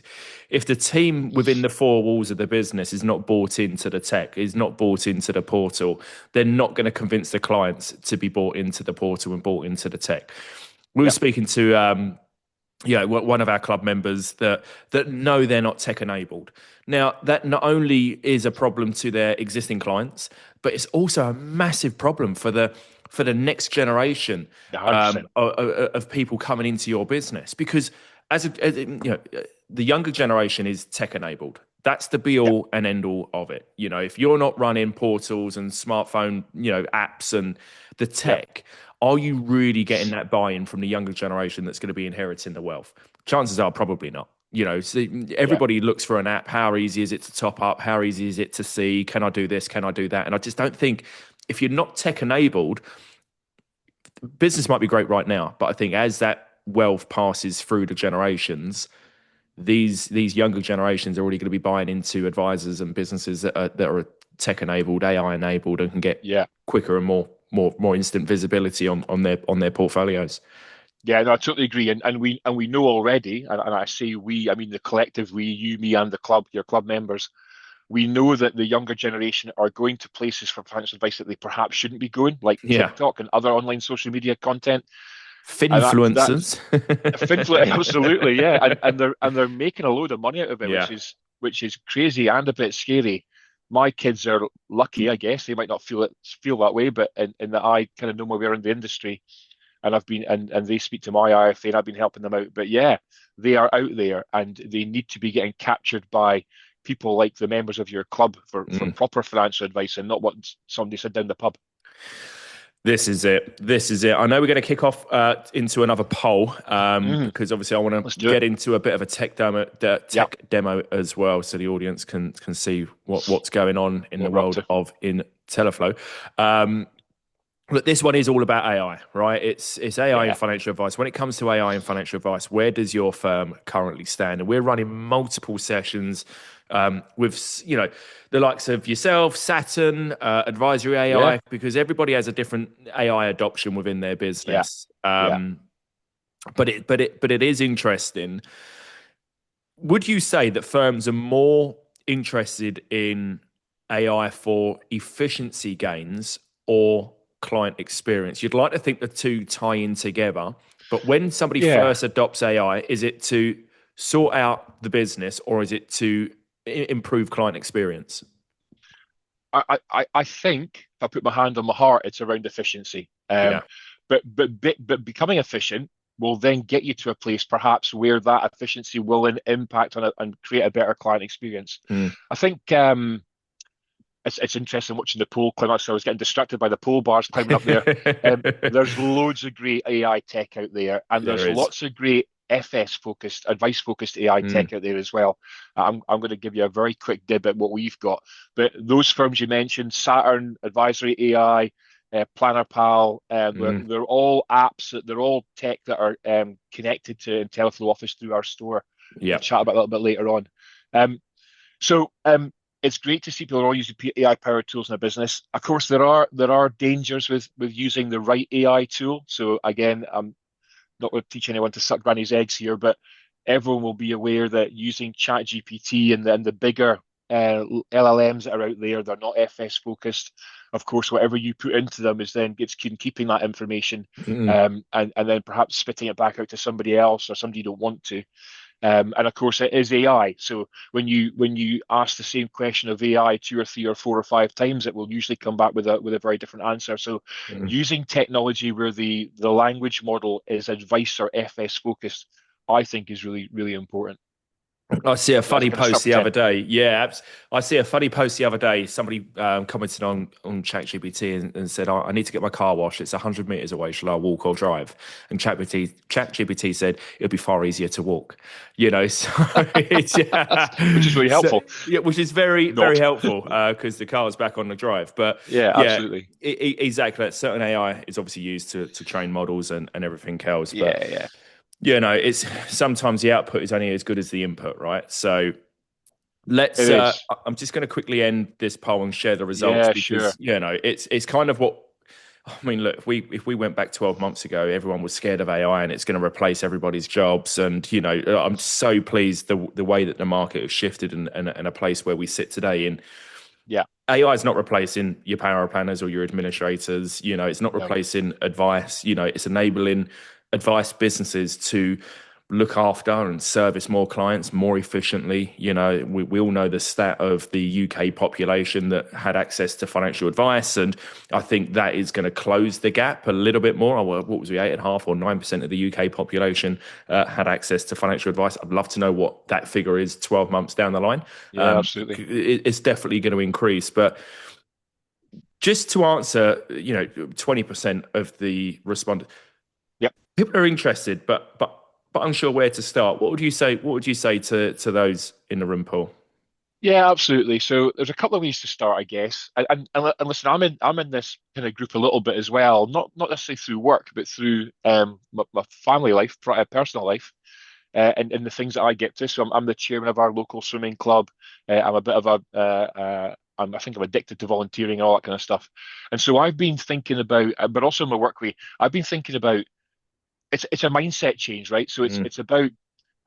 Speaker 1: If the team within the 4 walls of the business is not bought into the tech, is not bought into the portal, they're not going to convince the clients to be bought into the portal and bought into the tech. We were
Speaker 2: yeah,
Speaker 1: speaking to one of our club members that know they're not tech enabled. Now, that not only is a problem to their existing clients, but it's also a massive problem for the next generation
Speaker 2: 100%.
Speaker 1: of people coming into your business. Because the younger generation is tech enabled. That's the be
Speaker 2: Yeah,
Speaker 1: all and end all of it. If you're not running portals and smartphone, apps and the
Speaker 2: yeah,
Speaker 1: tech, are you really getting that buy-in from the younger generation that's going to be inheriting the wealth? Chances are probably not. So
Speaker 2: yeah.
Speaker 1: everybody looks for an app. How easy is it to top up? How easy is it to see? Can I do this? Can I do that? And I just don't think if you're not tech enabled, business might be great right now, but I think as that wealth passes through the generations, these younger generations are already going to be buying into advisors and businesses that are tech enabled, AI enabled, and can get
Speaker 2: Yeah.
Speaker 1: quicker and more instant visibility on their portfolios.
Speaker 2: Yeah, no, I totally agree, and we know already, and I say we, I mean the collective we, you, me, and the club, your club members. We know that the younger generation are going to places for financial advice that they perhaps shouldn't be going, like
Speaker 1: Yeah,
Speaker 2: TikTok and other online social media content, and that's
Speaker 1: finfluencers.
Speaker 2: absolutely, yeah, and they're making a load of money out of it,
Speaker 1: Yeah.
Speaker 2: which is crazy and a bit scary. My kids are lucky, I guess. They might not feel that way, but in that I kind of know my way around the industry. and and they speak to my IFA, and I've been helping them out. But yeah, they are out there, and they need to be getting captured by people like the members of your club for
Speaker 1: Mm.
Speaker 2: proper financial advice, and not what somebody said down the pub.
Speaker 1: This is it. This is it. I know we're going to kick off into another poll because obviously I want
Speaker 2: Let's
Speaker 1: to
Speaker 2: do it.
Speaker 1: get into a bit of a
Speaker 2: Yep.
Speaker 1: tech demo as well, so the audience can see what's going on in the
Speaker 2: What we're up
Speaker 1: world
Speaker 2: to.
Speaker 1: of intelliflo. Look, this one is all about AI, right? It's AI in
Speaker 2: Yeah.
Speaker 1: financial advice. When it comes to AI in financial advice, where does your firm currently stand? And we're running multiple sessions with the likes of yourself, Saturn, Advisory
Speaker 2: Yeah.
Speaker 1: AI, because everybody has a different AI adoption within their
Speaker 2: Yeah.
Speaker 1: business.
Speaker 2: Yeah.
Speaker 1: But it is interesting. Would you say that firms are more interested in AI for efficiency gains or client experience? You'd like to think the two tie in together, but when somebody
Speaker 2: Yeah.
Speaker 1: first adopts AI, is it to sort out the business or is it to improve client experience?
Speaker 2: I think if I put my hand on my heart, it's around efficiency.
Speaker 1: Yeah.
Speaker 2: But becoming efficient will then get you to a place perhaps where that efficiency will impact on it and create a better client experience.
Speaker 1: Mm.
Speaker 2: I think it's interesting watching the pole climb up. So I was getting distracted by the pole bars climbing up there. There's loads of great AI tech out there, and
Speaker 1: There
Speaker 2: there's
Speaker 1: is.
Speaker 2: lots of great FS focused, advice focused AI
Speaker 1: Mm.
Speaker 2: tech out there as well. I'm going to give you a very quick dib at what we've got. But those firms you mentioned, Saturn, Advisory AI, Planner Pal,
Speaker 1: Mm.
Speaker 2: they're all apps, they're all tech that are connected to intelliflo Office through our store. We'll
Speaker 1: Yeah.
Speaker 2: chat about that a little bit later on. So it's great to see people are all using AI powered tools in their business. Of course, there are dangers with using the right AI tool. So again, I'm not going to teach anyone to suck granny's eggs here, but everyone will be aware that using ChatGPT and then the bigger LLMs that are out there, they're not FS focused. Of course, whatever you put into them is then gets keeping that information,
Speaker 1: Mm.
Speaker 2: and then perhaps spitting it back out to somebody else or somebody you don't want to. And of course, it is AI. So when you ask the same question of AI two or three or four or five times, it will usually come back with a very different answer. So
Speaker 1: Mm.
Speaker 2: using technology where the language model is advice or FS focused, I think is really really important.
Speaker 1: I see a
Speaker 2: As a
Speaker 1: funny
Speaker 2: kind of start
Speaker 1: post
Speaker 2: for
Speaker 1: the other
Speaker 2: 10.
Speaker 1: day. Yeah, I see a funny post the other day. Somebody commented on ChatGPT and said, I need to get my car washed. It's 100 meters away. Shall I walk or drive?" And ChatGPT said it'd be far easier to walk. So it's
Speaker 2: Which is really
Speaker 1: so
Speaker 2: helpful.
Speaker 1: yeah, which is very very
Speaker 2: Not.
Speaker 1: helpful because the car's back on the drive. But
Speaker 2: Yeah,
Speaker 1: yeah,
Speaker 2: absolutely.
Speaker 1: exactly. Certain AI is obviously used to train models and everything else, but
Speaker 2: Yeah, yeah.
Speaker 1: it's sometimes the output is only as good as the input, right? So
Speaker 2: It
Speaker 1: let's.
Speaker 2: is.
Speaker 1: I'm just going to quickly end this poll and share the results
Speaker 2: Yeah,
Speaker 1: because
Speaker 2: sure.
Speaker 1: it's kind of what. I mean, look, if we went back 12 months ago, everyone was scared of AI and it's going to replace everybody's jobs. And I'm so pleased the way that the market has shifted and a place where we sit today in.
Speaker 2: Yeah.
Speaker 1: AI is not replacing your power planners or your administrators. It's not
Speaker 2: No.
Speaker 1: replacing advice. It's enabling advice businesses to look after and service more clients more efficiently. We all know the stat of the UK population that had access to financial advice. And I think that is going to close the gap a little bit more. What was we, 8.5 or 9% of the UK population had access to financial advice? I'd love to know what that figure is 12 months down the line.
Speaker 2: Yeah, absolutely.
Speaker 1: It's definitely going to increase. But just to answer, 20% of the respondents,
Speaker 2: Yep.
Speaker 1: people are interested, but unsure where to start. What would you say? What would you say to those in the room, Paul?
Speaker 2: Yeah, absolutely. So there's a couple of ways to start, I guess. And listen, I'm in this kind of group a little bit as well, not necessarily through work, but through my family life, personal life, and the things that I get to. So I'm the chairman of our local swimming club. I'm a bit of I think I'm addicted to volunteering and all that kind of stuff. And so I've been thinking about, but also in my work way, I've been thinking about it's a mindset change, right? So it's
Speaker 1: Mm.
Speaker 2: it's about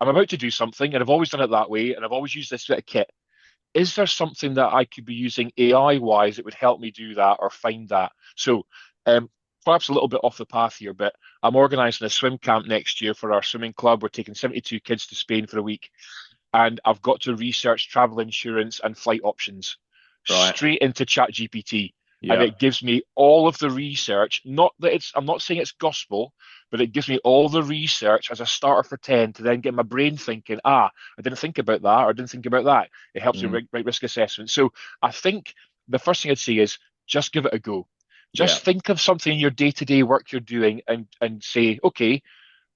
Speaker 2: I'm about to do something, and I've always done it that way, and I've always used this bit of kit. Is there something that I could be using AI wise that would help me do that or find that? So, perhaps a little bit off the path here, but I'm organising a swim camp next year for our swimming club. We're taking 72 kids to Spain for a week, and I've got to research travel insurance and flight options
Speaker 1: Right.
Speaker 2: straight into ChatGPT. and
Speaker 1: Yeah.
Speaker 2: it gives me all of the research. Not that I'm not saying it's gospel, but it gives me all the research as a starter for 10 to then get my brain thinking, I didn't think about that, or I didn't think about that. It helps me
Speaker 1: Mm.
Speaker 2: write risk assessment. So I think the first thing I'd say is just give it a go.
Speaker 1: Yeah.
Speaker 2: Just think of something in your day-to-day work you're doing and say, okay,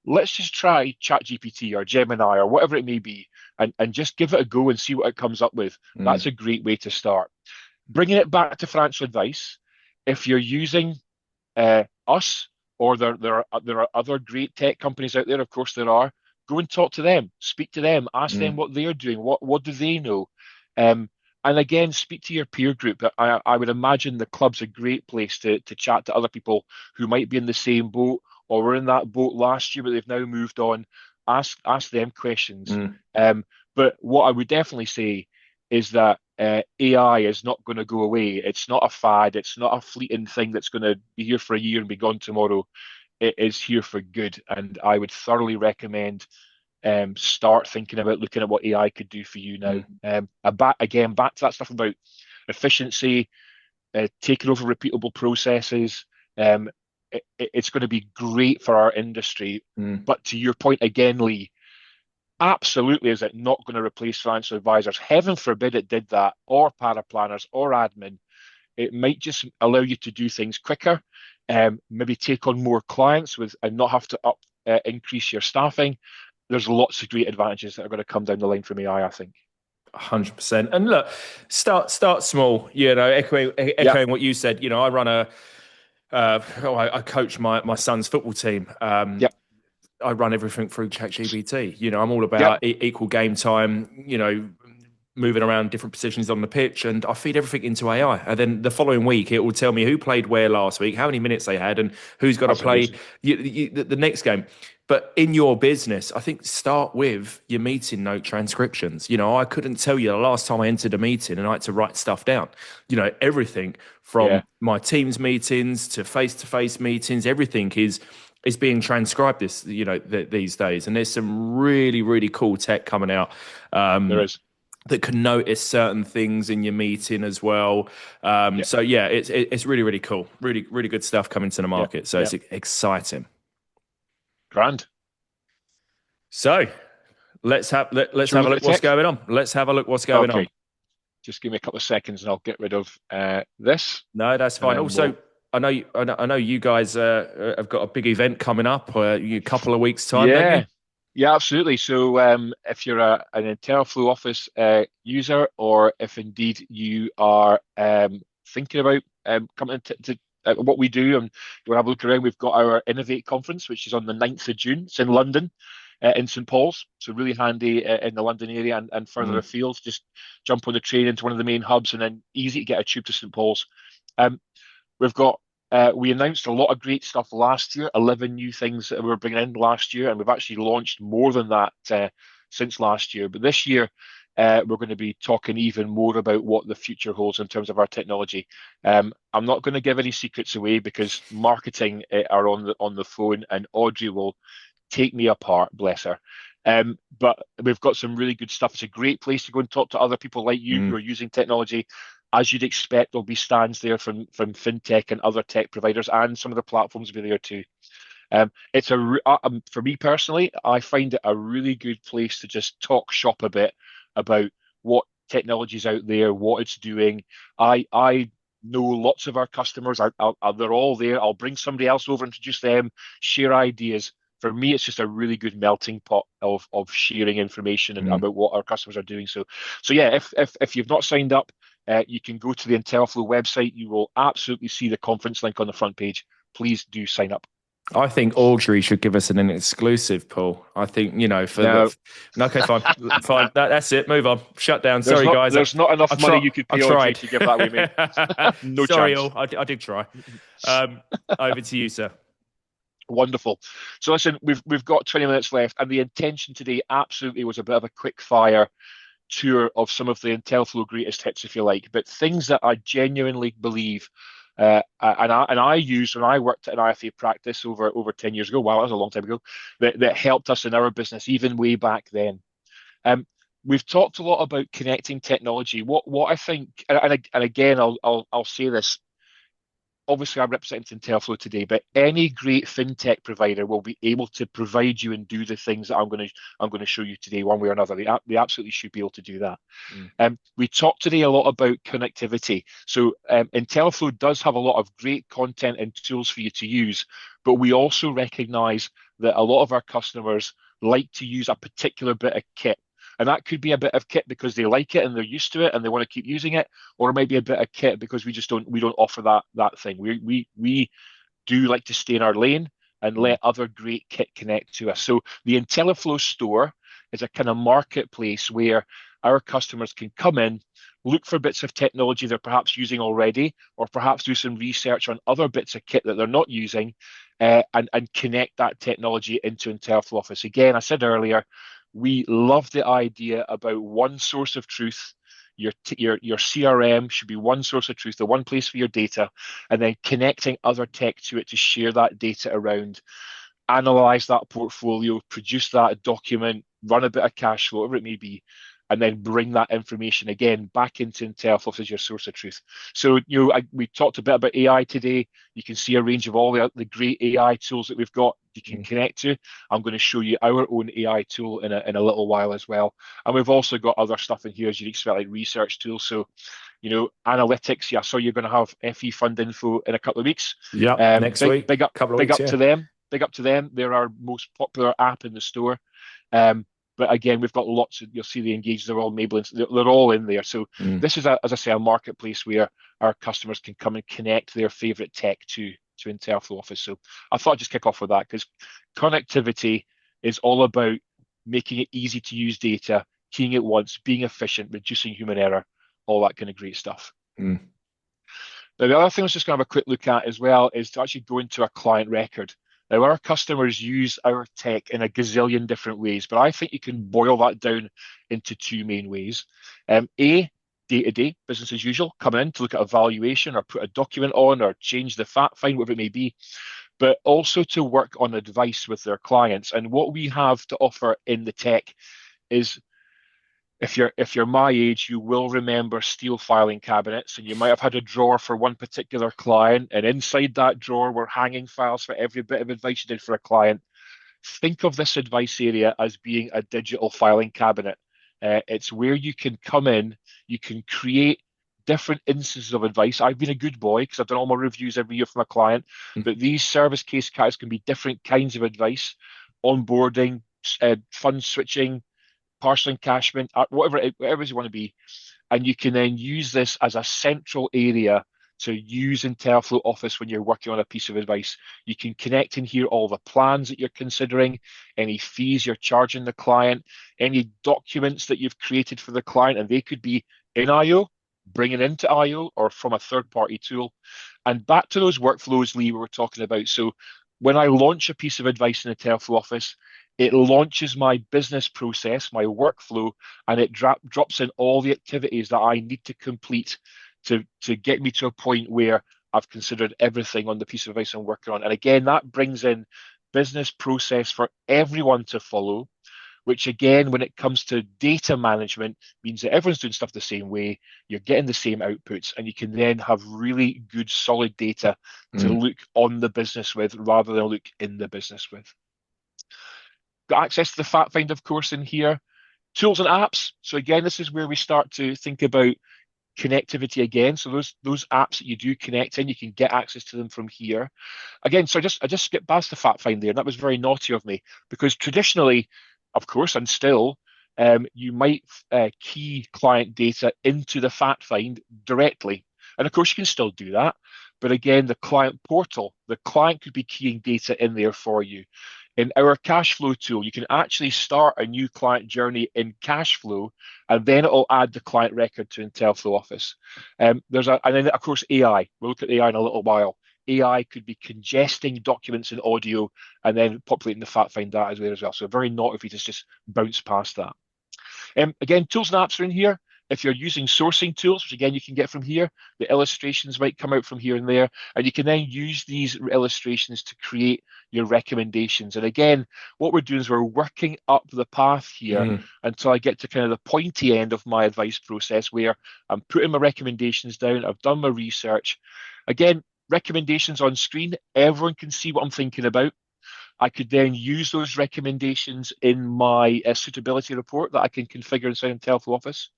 Speaker 2: let's just try ChatGPT or Gemini or whatever it may be, and just give it a go and see what it comes up with. That's
Speaker 1: Mm.
Speaker 2: a great way to start. Bringing it back to financial advice, if you're using us, or there are other great tech companies out there, of course there are, go and talk to them, speak to them, ask them
Speaker 1: Mm.
Speaker 2: what they're doing, what do they know? Um, and again, speak to your peer group. I would imagine the club's a great place to chat to other people who might be in the same boat or were in that boat last year, but they've now moved on. Ask them questions.
Speaker 1: Mm.
Speaker 2: But what I would definitely say is that AI is not going to go away. It's not a fad. It's not a fleeting thing that's going to be here for a year and be gone tomorrow. It is here for good, and I would thoroughly recommend start thinking about looking at what AI could do for you now.
Speaker 1: Mm.
Speaker 2: Back to that stuff about efficiency, taking over repeatable processes. It's going to be great for our industry.
Speaker 1: Mm.
Speaker 2: But to your point again, Lee, absolutely is it not going to replace financial advisors? Heaven forbid it did that, or paraplanners, or admin. It might just allow you to do things quicker, maybe take on more clients with and not have to increase your staffing. There's lots of great advantages that are going to come down the line from AI, I think.
Speaker 1: 100%. And look, start small.
Speaker 2: Yeah,
Speaker 1: Echoing what you said. I run I coach my son's football team.
Speaker 2: yeah,
Speaker 1: I run everything through ChatGPT. I'm all
Speaker 2: yeah,
Speaker 1: about equal game time. Moving around different positions on the pitch, and I feed everything into AI. And then the following week, it will tell me who played where last week, how many minutes they had, and who's got to
Speaker 2: that's
Speaker 1: play
Speaker 2: amazing.
Speaker 1: the next game. But in your business, I think start with your meeting note transcriptions. I couldn't tell you the last time I entered a meeting and I had to write stuff down. Everything from
Speaker 2: Yeah,
Speaker 1: my team's meetings to face-to-face meetings, everything is being transcribed these days. And there's some really, really cool tech coming out.
Speaker 2: there is.
Speaker 1: That can notice certain things in your meeting as well.
Speaker 2: Yeah,
Speaker 1: So yeah, it's really, really cool. Really, really good stuff coming to the
Speaker 2: yeah,
Speaker 1: market. So
Speaker 2: yeah.
Speaker 1: it's exciting.
Speaker 2: Grand.
Speaker 1: So let's
Speaker 2: Should we
Speaker 1: have a
Speaker 2: look at
Speaker 1: look
Speaker 2: the
Speaker 1: what's
Speaker 2: tech?
Speaker 1: going on. Let's have a look what's going on.
Speaker 2: Okay, just give me a couple of seconds and I'll get rid of this,
Speaker 1: No, that's
Speaker 2: and
Speaker 1: fine.
Speaker 2: then
Speaker 1: Also,
Speaker 2: we'll.
Speaker 1: I know you guys have got a big event coming up a couple of weeks time, don't you?
Speaker 2: Yeah, yeah, absolutely. So, if you're an intelliflo Office user, or if indeed you are thinking about coming to what we do, and you want to have a look around, we've got our Innovate conference, which is on the 9th of June. It's in London, in St Paul's. So really handy in the London area and further
Speaker 1: Mm.
Speaker 2: afield. Just jump on the train into one of the main hubs, and then easy to get a tube to St Paul's. Um, We've got we announced a lot of great stuff last year, 11 new things that we were bringing in last year, and we've actually launched more than that since last year. But this year, we're going to be talking even more about what the future holds in terms of our technology. I'm not going to give any secrets away because marketing are on the phone, and Audrey will take me apart, bless her. But we've got some really good stuff. It's a great place to go and talk to other people like you who
Speaker 1: Mm.
Speaker 2: are using technology. As you'd expect, there'll be stands there from fintech and other tech providers, and some of the platforms will be there too. For me personally, I find it a really good place to just talk shop a bit about what technology's out there, what it's doing. I know lots of our customers. They're all there. I'll bring somebody else over, introduce them, share ideas. For me, it's just a really good melting pot of sharing information and
Speaker 1: Mm.
Speaker 2: about what our customers are doing. So yeah, if you've not signed up, you can go to the intelliflo website. You will absolutely see the conference link on the front page. Please do sign up.
Speaker 1: I think Audrey should give us an exclusive, Paul. I think,
Speaker 2: No,
Speaker 1: okay, fine. Fine. That's it. Move on. Shut down. Sorry, guys.
Speaker 2: there's not
Speaker 1: I
Speaker 2: enough money
Speaker 1: try
Speaker 2: you could
Speaker 1: I
Speaker 2: pay Audrey
Speaker 1: tried.
Speaker 2: to give that away, mate. No
Speaker 1: Sorry,
Speaker 2: chance.
Speaker 1: all. I did try. Um, Over to you, sir.
Speaker 2: Wonderful. So listen, we've got 20 minutes left, and the intention today absolutely was a bit of a quick fire tour of some of the intelliflo greatest hits, if you like, but things that I genuinely believe. And I used when I worked at an IFA practice over 10 years ago. Wow, that was a long time ago. That helped us in our business even way back then. Um, we've talked a lot about connecting technology. What I think, and again, I'll say this. obviously I'm representing intelliflo today, but any great fintech provider will be able to provide you and do the things that I'm going to show you today, one way or another. They absolutely should be able to do that.
Speaker 1: Mm.
Speaker 2: We talked today a lot about connectivity. So intelliflo does have a lot of great content and tools for you to use, but we also recognize that a lot of our customers like to use a particular bit of kit. And that could be a bit of kit because they like it and they're used to it and they want to keep using it, or maybe a bit of kit because we don't offer that thing. We do like to stay in our lane and
Speaker 1: Mm.
Speaker 2: let other great kit connect to us. So the intelliflo store is a kind of marketplace where our customers can come in, look for bits of technology they're perhaps using already, or perhaps do some research on other bits of kit that they're not using, and connect that technology into intelliflo Office. Again, I said earlier, we love the idea about one source of truth. Your CRM should be one source of truth, the one place for your data, and then connecting other tech to it to share that data around, analyze that portfolio, produce that document, run a bit of cash flow, whatever it may be, and then bring that information again back into intelliflo as your source of truth. So, we talked a bit about AI today. You can see a range of all the great AI tools that we've got you can
Speaker 1: Mm.
Speaker 2: connect to. I'm going to show you our own AI tool in a little while as well. And we've also got other stuff in here as you'd expect, like research tools. So, analytics. Yeah, so you're going to have FE Fund Info in a couple of weeks.
Speaker 1: Yep. Next
Speaker 2: Big,
Speaker 1: week,
Speaker 2: big up,
Speaker 1: couple of
Speaker 2: big
Speaker 1: weeks.
Speaker 2: up
Speaker 1: Yeah.
Speaker 2: to them. Big up to them. They're our most popular app in the store. But again, we've got lots of, you'll see the engaged, they're all Maybelline, they're all in there. So
Speaker 1: Mm.
Speaker 2: this is, as I say, a marketplace where our customers can come and connect their favorite tech to intelliflo Office. So I thought I'd just kick off with that because connectivity is all about making it easy to use data, keying it once, being efficient, reducing human error, all that kind of great stuff.
Speaker 1: Mm.
Speaker 2: Now, the other thing I was just going to have a quick look at as well is to actually go into a client record. Now, our customers use our tech in a gazillion different ways, but I think you can boil that down into two main ways. Day-to-day, business as usual, coming in to look at a valuation or put a document on or change the fact find, whatever it may be, but also to work on advice with their clients. And what we have to offer in the tech is, if you're my age, you will remember steel filing cabinets, and you might have had a drawer for one particular client, and inside that drawer were hanging files for every bit of advice you did for a client. Think of this advice area as being a digital filing cabinet. It's where you can come in, you can create different instances of advice. I've been a good boy because I've done all my reviews every year for my client,
Speaker 1: Mm.
Speaker 2: but these service case cards can be different kinds of advice, onboarding, fund switching, partial encashment, whatever you want to be, and you can then use this as a central area to use intelliflo Office when you're working on a piece of advice. You can connect in here all the plans that you're considering, any fees you're charging the client, any documents that you've created for the client, and they could be in IO, bringing into IO, or from a third-party tool. And back to those workflows, Lee, we were talking about. So when I launch a piece of advice in intelliflo Office, it launches my business process, my workflow, and it drops in all the activities that I need to complete to get me to a point where I've considered everything on the piece of advice I'm working on. And again, that brings in business process for everyone to follow, which again, when it comes to data management, means that everyone's doing stuff the same way, you're getting the same outputs, and you can then have really good, solid data to
Speaker 1: Mm.
Speaker 2: look on the business with rather than look in the business with. Got access to the fact find, of course, in here. Tools and apps. So again, this is where we start to think about connectivity again. So those apps that you do connect in, you can get access to them from here. Again, so I just skipped past the fact find there, and that was very naughty of me because traditionally, of course, and still, you might key client data into the fact find directly. And of course, you can still do that. But again, the client portal, the client could be keying data in there for you. In our cash flow tool, you can actually start a new client journey in cash flow, and then it'll add the client record to intelliflo Office. And then of course AI. We'll look at AI in a little while. AI could be congesting documents and audio and then populating the fact find data as well. So very naughty if you just bounce past that. Again, tools and apps are in here. If you're using sourcing tools, which again you can get from here, the illustrations might come out from here and there, and you can then use these illustrations to create your recommendations. And again, what we're doing is we're working up the path here
Speaker 1: Mm.
Speaker 2: until I get to kind of the pointy end of my advice process where I'm putting my recommendations down, I've done my research. Again, recommendations on screen. Everyone can see what I'm thinking about. I could then use those recommendations in my suitability report that I can configure inside intelliflo Office.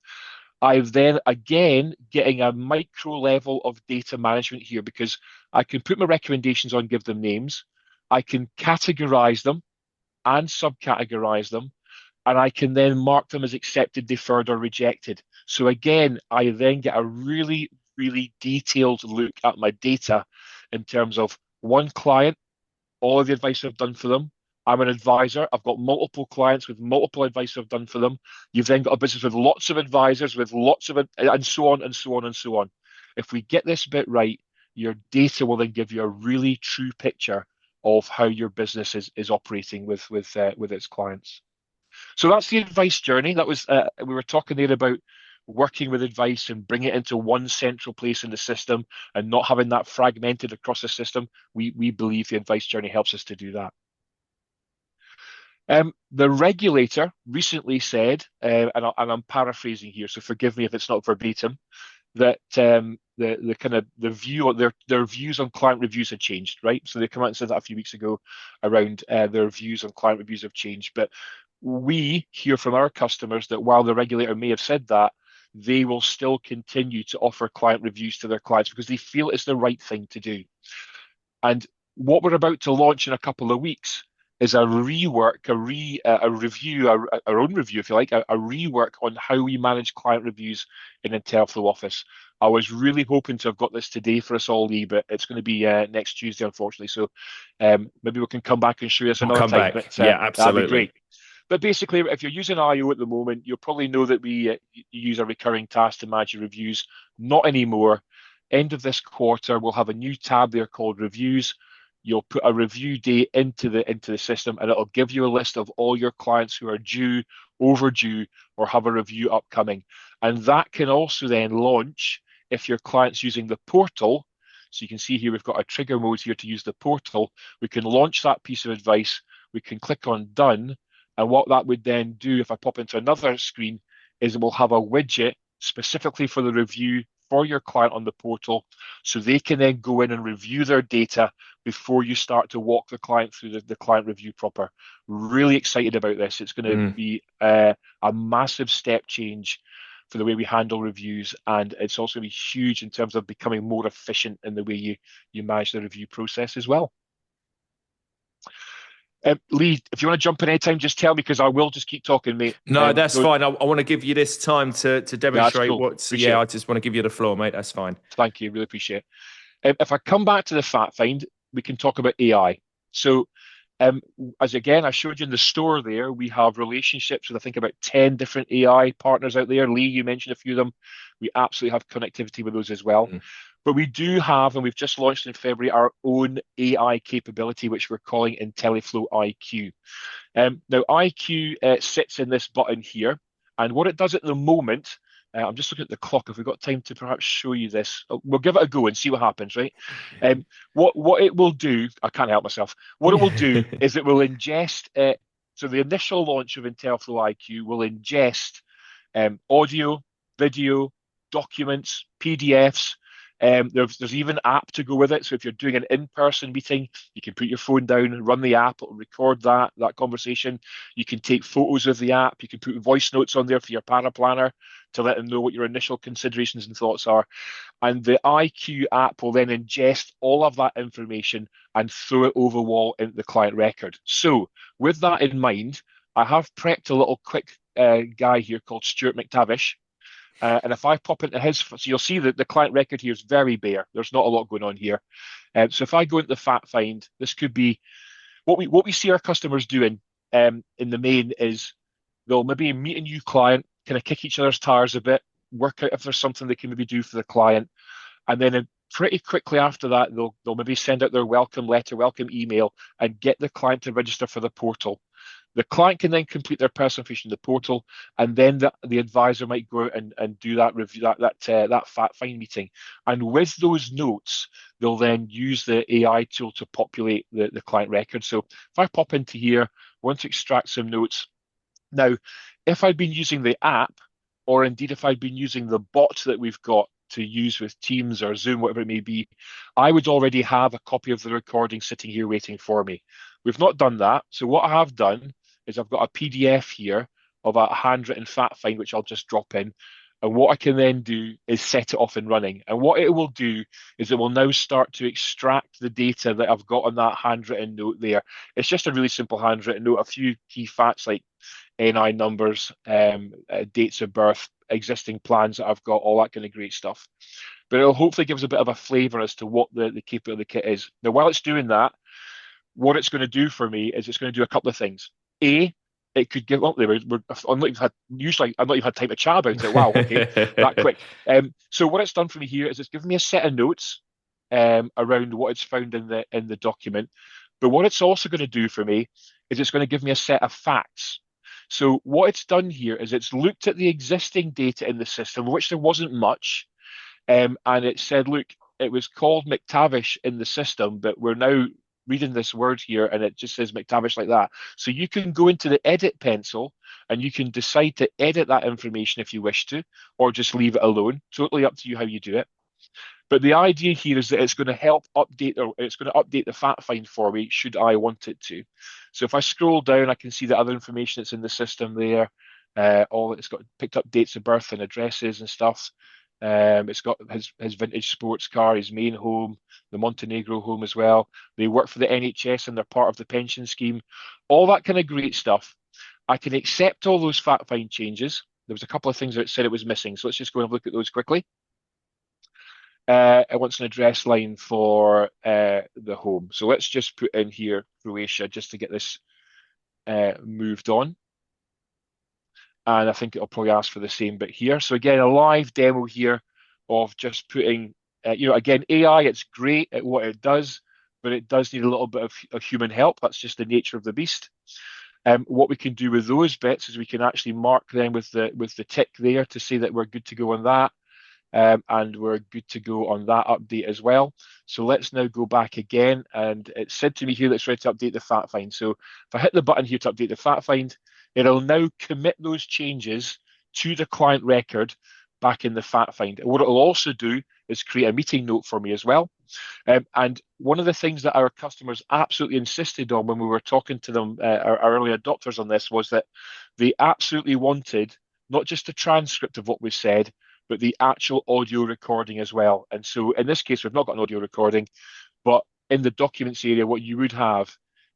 Speaker 2: I've then again getting a micro level of data management here because I can put my recommendations on, give them names. I can categorize them and subcategorize them, and I can then mark them as accepted, deferred, or rejected. So again, I then get a really, really detailed look at my data in terms of one client, all of the advice I've done for them. I'm an advisor. I've got multiple clients with multiple advice I've done for them. You've then got a business with lots of advisors, with lots of, and so on and so on and so on. If we get this bit right, your data will then give you a really true picture of how your business is operating with its clients. So that's the advice journey. That was we were talking there about working with advice and bring it into one central place in the system and not having that fragmented across the system. We believe the advice journey helps us to do that. The regulator recently said, and I'm paraphrasing here, so forgive me if it's not verbatim, that the kind of the view their views on client reviews had changed, right? So they came out and said that a few weeks ago around their views on client reviews have changed. But we hear from our customers that while the regulator may have said that, they will still continue to offer client reviews to their clients because they feel it's the right thing to do. And what we're about to launch in a couple of weeks is a rework, a review, our own review, if you like, a rework on how we manage client reviews in intelliflo Office. I was really hoping to have got this today for us all, Lee, but it's going to be next Tuesday, unfortunately. So maybe we can come back and show you this
Speaker 1: We'll
Speaker 2: another
Speaker 1: come
Speaker 2: time.
Speaker 1: back.
Speaker 2: But
Speaker 1: Yeah,
Speaker 2: that'd be
Speaker 1: absolutely.
Speaker 2: great. But basically, if you're using IO at the moment, you'll probably know that we use a recurring task to manage your reviews. Not anymore. End of this quarter, we'll have a new tab there called Reviews. You'll put a review date into the system, and it'll give you a list of all your clients who are due, overdue, or have a review upcoming. And that can also then launch if your client's using the portal. So you can see here we've got a trigger mode here to use the portal. We can launch that piece of advice. We can click on Done. And what that would then do, if I pop into another screen, is it will have a widget specifically for the review for your client on the portal. So they can then go in and review their data before you start to walk the client through the client review proper. Really excited about this. It's going to be a massive step change for the way we handle reviews, and it's also going to be huge in terms of becoming more efficient in the way you manage the review process as well. Lee, if you want to jump in anytime, just tell me because I will just keep talking, mate.
Speaker 1: No, that's fine. I want to give you this time to
Speaker 2: That's
Speaker 1: demonstrate
Speaker 2: cool.
Speaker 1: what's.
Speaker 2: Appreciate
Speaker 1: Yeah,
Speaker 2: it.
Speaker 1: I just want to give you the floor, mate. That's fine.
Speaker 2: Thank you. Really appreciate it. If I come back to the fact find, we can talk about AI. So, as again, I showed you in the store there, we have relationships with I think about 10 different AI partners out there. Lee, you mentioned a few of them. We absolutely have connectivity with those as well. But we do have, and we've just launched in February, our own AI capability, which we're calling intelliflo IQ. Now, IQ sits in this button here, and what it does at the moment, I'm just looking at the clock. If we've got time to perhaps show you this, we'll give it a go and see what happens, right? What it will do, I can't help myself. What it will do is it will ingest. So the initial launch of intelliflo IQ will ingest audio, video, documents, PDFs. There's even an app to go with it. So if you're doing an in-person meeting, you can put your phone down, run the app, it'll record that conversation. You can take photos of the app. You can put voice notes on there for your paraplanner to let them know what your initial considerations and thoughts are. And the IQ app will then ingest all of that information and throw it over wall into the client record. So with that in mind, I have prepped a little quick guy here called Stuart McTavish. And if I pop into his, so you'll see that the client record here is very bare. There's not a lot going on here. So if I go into the fact find, this could be what we see our customers doing in the main is they'll maybe meet a new client, kind of kick each other's tires a bit, work out if there's something they can maybe do for the client. And then pretty quickly after that, they'll maybe send out their welcome letter, welcome email, and get the client to register for the portal. The client can then complete their personal information in the portal, and then the advisor might go out and do that review, that fact find meeting. And with those notes, they'll then use the AI tool to populate the client record. So if I pop into here, want to extract some notes. Now, if I'd been using the app, or indeed if I'd been using the bot that we've got to use with Teams or Zoom, whatever it may be, I would already have a copy of the recording sitting here waiting for me. We've not done that. So what I have done is I've got a PDF here of a handwritten fact find, which I'll just drop in. And what I can then do is set it off and running. And what it will do is it will now start to extract the data that I've got on that handwritten note there. It's just a really simple handwritten note, a few key facts like NI numbers, dates of birth, existing plans that I've got, all that kind of great stuff. But it'll hopefully give us a bit of a flavor as to what the capability of the kit is. Now, while it's doing that, what it's going to do for me is it's going to do a couple of things. A, it could give up there. Usually I've not even had time to chat about it. Wow, okay, that quick. So what it's done for me here is it's given me a set of notes around what it's found in the document. But what it's also going to do for me is it's going to give me a set of facts. So what it's done here is it's looked at the existing data in the system, which there wasn't much, and it said, look, it was called McTavish in the system, but we're now reading this word here and it just says McTavish like that. So you can go into the edit pencil and you can decide to edit that information if you wish to, or just leave it alone. Totally up to you how you do it. But the idea here is that it's going to help update, or it's going to update the fact find for me should I want it to. So if I scroll down, I can see the other information that's in the system there. It's got picked up dates of birth and addresses and stuff. It's got his vintage sports car, his main home, the Montenegro home as well. They work for the NHS and they're part of the pension scheme. All that kind of great stuff. I can accept all those fact find changes. There was a couple of things that it said it was missing, so let's just go and look at those quickly. It wants an address line for the home. So let's just put in here Croatia just to get this moved on. And I think it'll probably ask for the same bit here. So again, a live demo here of just putting, again, AI, it's great at what it does, but it does need a little bit of human help. That's just the nature of the beast. What we can do with those bits is we can actually mark them with the tick there to say that we're good to go on that. And we're good to go on that update as well. So let's now go back again, and it said to me here that it's ready to update the fact find. So if I hit the button here to update the fact find, it'll now commit those changes to the client record back in the fact find. And what it'll also do is create a meeting note for me as well. And one of the things that our customers absolutely insisted on when we were talking to them, our early adopters on this, was that they absolutely wanted not just a transcript of what we said, but the actual audio recording as well. And so in this case, we've not got an audio recording, but in the documents area, what you would have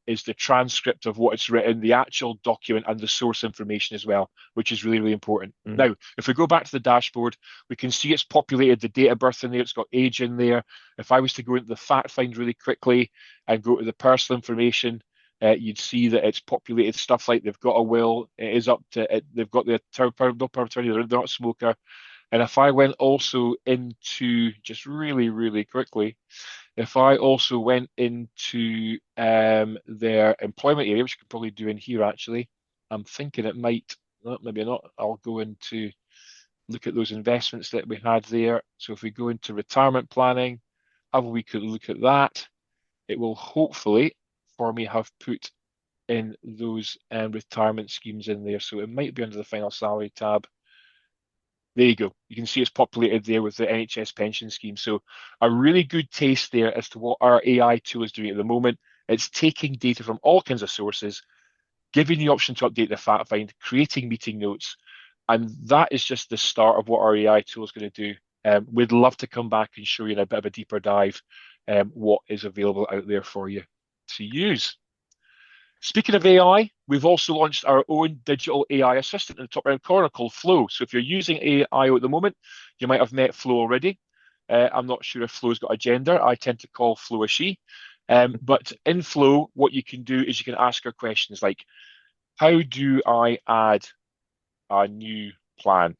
Speaker 2: is the transcript of what it's written, the actual document and the source information as well, which is really, really important. Now, if we go back to the dashboard, we can see it's populated the date of birth in there, it's got age in there. If I was to go into the fact find really quickly and go to the personal information, you'd see that it's populated stuff like they've got a will, it is up to it, they've got the no power of attorney, they're not a smoker. And if I went also into, just really, really quickly, if I also went into their employment area, which I could probably do in here actually, I'm thinking it might, maybe not, I'll go into, look at those investments that we had there. So if we go into retirement planning, have a wee look at that, it will hopefully for me have put in those retirement schemes in there. So it might be under the final salary tab. There you go. You can see it's populated there with the NHS pension scheme. So a really good taste there as to what our AI tool is doing at the moment. It's taking data from all kinds of sources, giving the option to update the fact find, creating meeting notes. And that is just the start of what our AI tool is going to do. We'd love to come back and show you in a bit of a deeper dive what is available out there for you to use. Speaking of AI, we've also launched our own digital AI assistant in the top right corner called Flo. So if you're using AI at the moment, you might have met Flo already. I'm not sure if Flo's got a gender. I tend to call Flo a she. But in Flo, what you can do is you can ask her questions like, how do I add a new plan?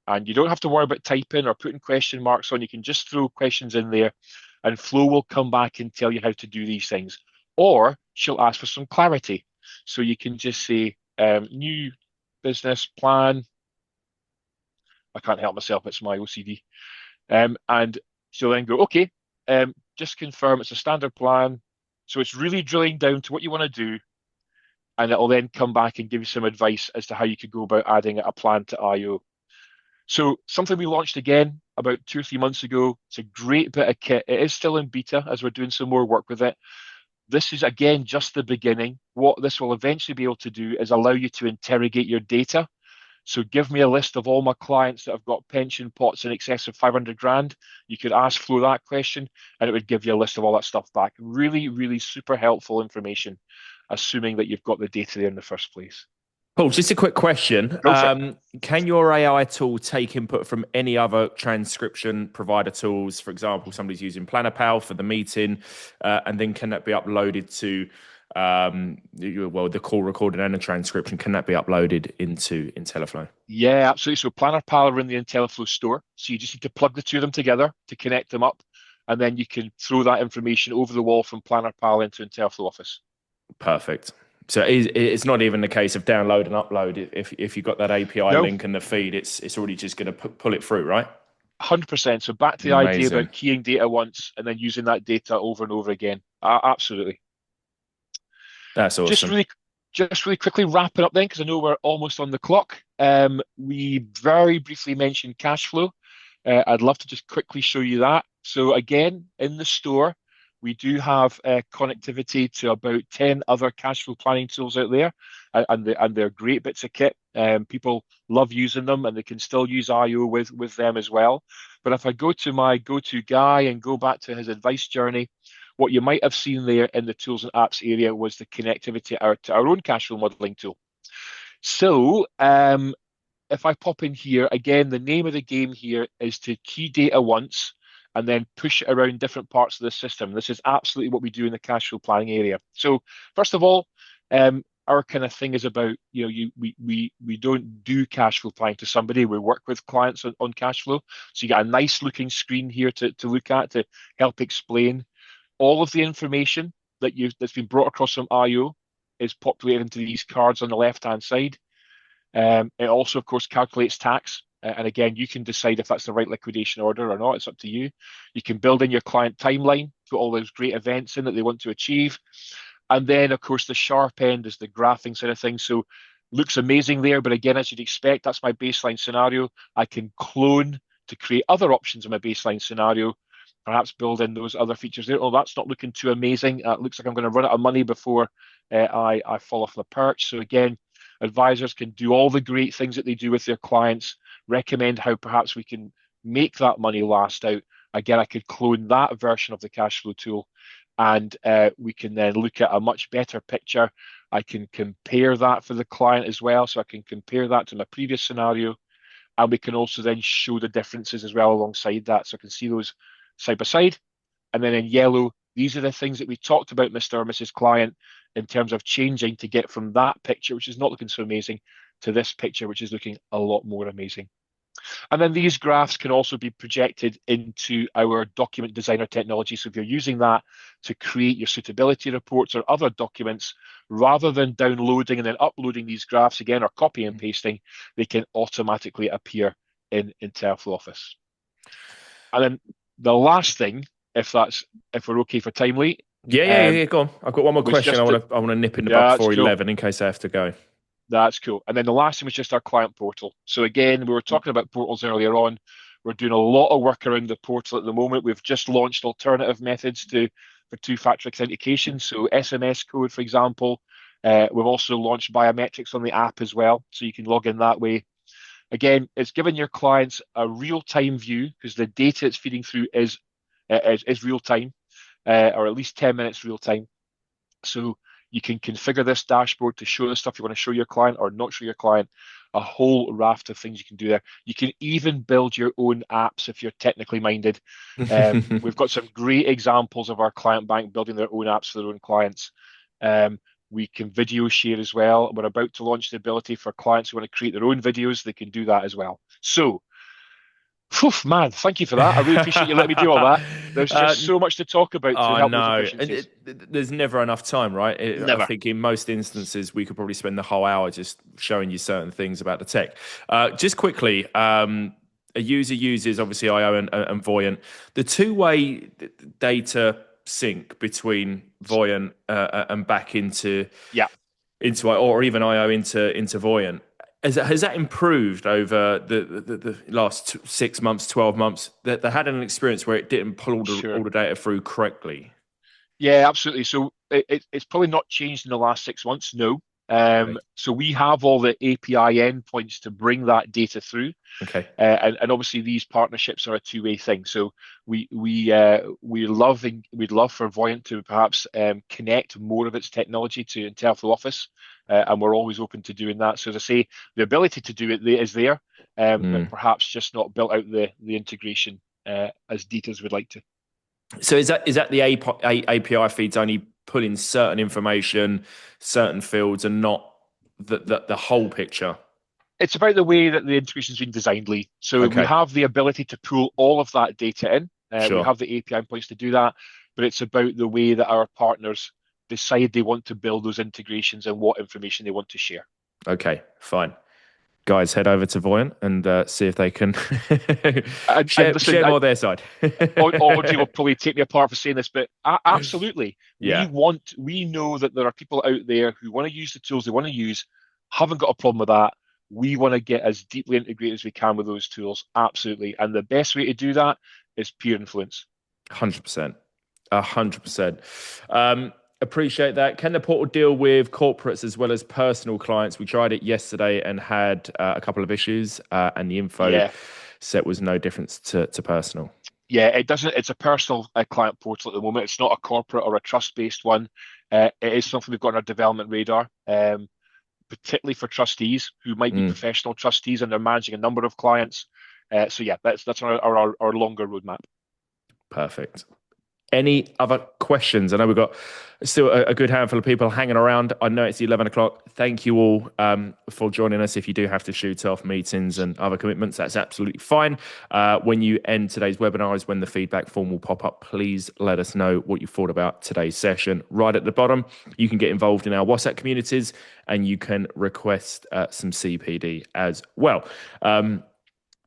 Speaker 2: And you don't have to worry about typing or putting question marks on. You can just throw questions in there and Flo will come back and tell you how to do these things. Or she'll ask for some clarity. So you can just say, new business plan. I can't help myself, it's my OCD. And she'll then go, okay, just confirm it's a standard plan. So it's really drilling down to what you want to do. And it'll then come back and give you some advice as to how you could go about adding a plan to IO. So something we launched again about 2 or 3 months ago. It's a great bit of kit. It is still in beta as we're doing some more work with it. This is, again, just the beginning. What this will eventually be able to do is allow you to interrogate your data. So give me a list of all my clients that have got pension pots in excess of 500 grand. You could ask Flo that question and it would give you a list of all that stuff back. Really, really super helpful information, assuming that you've got the data there in the first place.
Speaker 1: Paul, just a quick question.
Speaker 2: Go for it.
Speaker 1: Can your AI tool take input from any other transcription provider tools? For example, somebody's using PlannerPal for the meeting, and then can that be uploaded to, the call recording and the transcription? Can that be uploaded into intelliflo?
Speaker 2: Yeah, absolutely. So PlannerPal are in the intelliflo store. So you just need to plug the two of them together to connect them up. And then you can throw that information over the wall from PlannerPal into intelliflo Office.
Speaker 1: Perfect. So it's not even the case of download and upload. If you've got that API
Speaker 2: No,
Speaker 1: link in the feed, it's already just going to pull it through, right?
Speaker 2: 100%. So back to the idea
Speaker 1: Amazing.
Speaker 2: about keying data once and then using that data over and over again. Absolutely.
Speaker 1: That's
Speaker 2: Just
Speaker 1: awesome.
Speaker 2: really, just really quickly wrapping up then, because I know we're almost on the clock. We very briefly mentioned cash flow. I'd love to just quickly show you that. So again, in the store, we do have connectivity to about 10 other cash flow planning tools out there, and they're great bits of kit. People love using them, and they can still use IO with them as well. But if I go to my go-to guy and go back to his advice journey, what you might have seen there in the tools and apps area was the connectivity to our own cash flow modeling tool. So if I pop in here, again, the name of the game here is to key data once and then push it around different parts of the system. This is absolutely what we do in the cash flow planning area. So first of all, our kind of thing is about, we don't do cash flow planning to somebody. We work with clients on cash flow. So you got a nice looking screen here to look at to help explain all of the information that's been brought across from IO is populated into these cards on the left-hand side. It also, of course, calculates tax. And again, you can decide if that's the right liquidation order or not. It's up to you. You can build in your client timeline, put all those great events in that they want to achieve. And then, of course, the sharp end is the graphing side of things. So looks amazing there. But again, as you'd expect, that's my baseline scenario. I can clone to create other options in my baseline scenario, perhaps build in those other features there. Oh, that's not looking too amazing. It looks like I'm going to run out of money before I fall off the perch. So again, advisors can do all the great things that they do with their clients, recommend how perhaps we can make that money last out. Again, I could clone that version of the cash flow tool, and we can then look at a much better picture. I can compare that for the client as well. So I can compare that to my previous scenario, and we can also then show the differences as well alongside that. So I can see those side by side. And then in yellow, these are the things that we talked about, Mr. or Mrs. Client, in terms of changing to get from that picture, which is not looking so amazing, to this picture, which is looking a lot more amazing. And then these graphs can also be projected into our document designer technology. So if you're using that to create your suitability reports or other documents, rather than downloading and then uploading these graphs again or copy and pasting, they can automatically appear in intelliflo Office. And then the last thing, if we're okay for timely,
Speaker 1: Yeah. Go on. I've got one more
Speaker 2: was
Speaker 1: question.
Speaker 2: just
Speaker 1: I want to nip in the bud
Speaker 2: yeah, that's
Speaker 1: before
Speaker 2: cool.
Speaker 1: 11 in case I have to go.
Speaker 2: That's cool. And then the last thing was just our client portal. So again, we were talking about portals earlier on. We're doing a lot of work around the portal at the moment. We've just launched alternative methods for two-factor authentication. So SMS code, for example. We've also launched biometrics on the app as well, so you can log in that way. Again, it's giving your clients a real-time view because the data it's feeding through is real-time, or at least 10 minutes real-time. So you can configure this dashboard to show the stuff you want to show your client or not show your client. A whole raft of things you can do there. You can even build your own apps if you're technically minded. We've got some great examples of our client bank building their own apps for their own clients. We can video share as well. We're about to launch the ability for clients who want to create their own videos. They can do that as well. So, man, thank you for that. I really appreciate you letting me do all that. There's just so much to talk about to
Speaker 1: Oh
Speaker 2: help those
Speaker 1: no, and
Speaker 2: efficiencies.
Speaker 1: there's never enough time, right? I
Speaker 2: Never.
Speaker 1: think in most instances we could probably spend the whole hour just showing you certain things about the tech. Just quickly, a user uses obviously IO and Voyant. The two-way data sync between Voyant and back into
Speaker 2: Yeah.
Speaker 1: or even IO into Voyant. Has that improved over the last 6 months, 12 months? That they had an experience where it didn't pull
Speaker 2: Sure.
Speaker 1: all the data through correctly.
Speaker 2: Yeah, absolutely. So it's probably not changed in the last 6 months, no.
Speaker 1: Okay.
Speaker 2: So we have all the API endpoints to bring that data through.
Speaker 1: Okay.
Speaker 2: And obviously these partnerships are a two-way thing. So we'd love for Voyant to perhaps connect more of its technology to intelliflo Office, and we're always open to doing that. So as I say, the ability to do it is there, but
Speaker 1: Mm.
Speaker 2: perhaps just not built out the integration as deep as we'd like to.
Speaker 1: So is that the API feeds only pull in certain information, certain fields, and not the whole picture?
Speaker 2: It's about the way that the integration's been designed, Lee. So we
Speaker 1: Okay.
Speaker 2: have the ability to pull all of that data in. We
Speaker 1: Sure.
Speaker 2: have the API endpoints to do that, but it's about the way that our partners decide they want to build those integrations and what information they want to share.
Speaker 1: Okay. Fine. Guys, head over to Voyant and see if they can
Speaker 2: And listen,
Speaker 1: share more their side.
Speaker 2: Audrey will probably take me apart for saying this, but absolutely,
Speaker 1: Yeah.
Speaker 2: we know that there are people out there who want to use the tools they want to use, haven't got a problem with that. We want to get as deeply integrated as we can with those tools, absolutely. And the best way to do that is peer influence.
Speaker 1: 100%. 100%. Appreciate that. Can the portal deal with corporates as well as personal clients? We tried it yesterday and had a couple of issues, and the info
Speaker 2: Yeah,
Speaker 1: set was no difference to personal.
Speaker 2: yeah, it doesn't. It's a personal client portal at the moment. It's not a corporate or a trust-based one. It is something we've got on our development radar. Particularly for trustees who might be
Speaker 1: Mm,
Speaker 2: professional trustees and they're managing a number of clients. So yeah, that's our longer roadmap.
Speaker 1: perfect. Any other questions? I know we've got still a good handful of people hanging around. I know it's 11 o'clock. Thank you all for joining us. If you do have to shoot off meetings and other commitments, that's absolutely fine. When you end today's webinar is when the feedback form will pop up. Please let us know what you thought about today's session. Right at the bottom, you can get involved in our WhatsApp communities and you can request some CPD as well.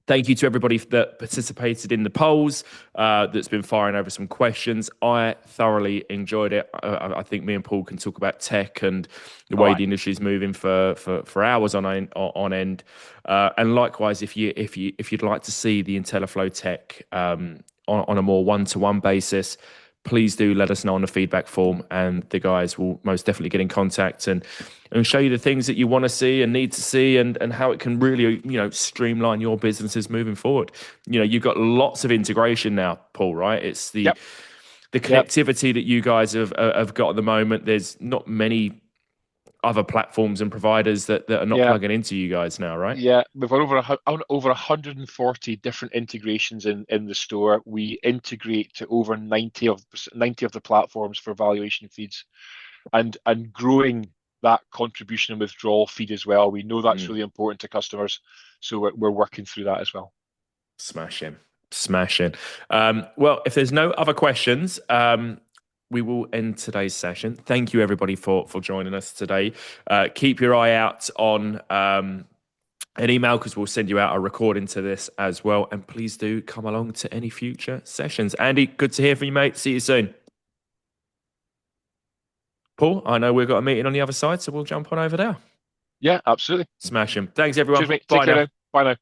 Speaker 1: Thank you to everybody that participated in the polls, that's been firing over some questions. I thoroughly enjoyed it. I think me and Paul can talk about tech and the
Speaker 2: All
Speaker 1: way
Speaker 2: right.
Speaker 1: the industry is moving for hours on end. And likewise, if you'd like to see the intelliflo tech on a more one-to-one basis, please do let us know on the feedback form, and the guys will most definitely get in contact and show you the things that you want to see and need to see, and how it can really streamline your businesses moving forward. You've got lots of integration now, Paul, right? It's the
Speaker 2: Yep.
Speaker 1: the
Speaker 2: Yep.
Speaker 1: connectivity that you guys have got at the moment. There's not many other platforms and providers that are not
Speaker 2: Yeah.
Speaker 1: plugging into you guys now, right?
Speaker 2: Yeah. We've got over 140 different integrations in the store. We integrate to over 90 of the platforms for valuation feeds and growing that contribution and withdrawal feed as well. We know that's
Speaker 1: Mm.
Speaker 2: really important to customers, so we're working through that as well.
Speaker 1: Smashing. Smashing. Well, if there's no other questions, we will end today's session. Thank you, everybody, for joining us today. Keep your eye out on an email because we'll send you out a recording to this as well. And please do come along to any future sessions. Andy, good to hear from you, mate. See you soon. Paul, I know we've got a meeting on the other side, so we'll jump on over there.
Speaker 2: Yeah, absolutely.
Speaker 1: Smash him. Thanks, everyone.
Speaker 2: Cheers, mate. Take
Speaker 1: Bye
Speaker 2: care
Speaker 1: now.
Speaker 2: now. Bye now.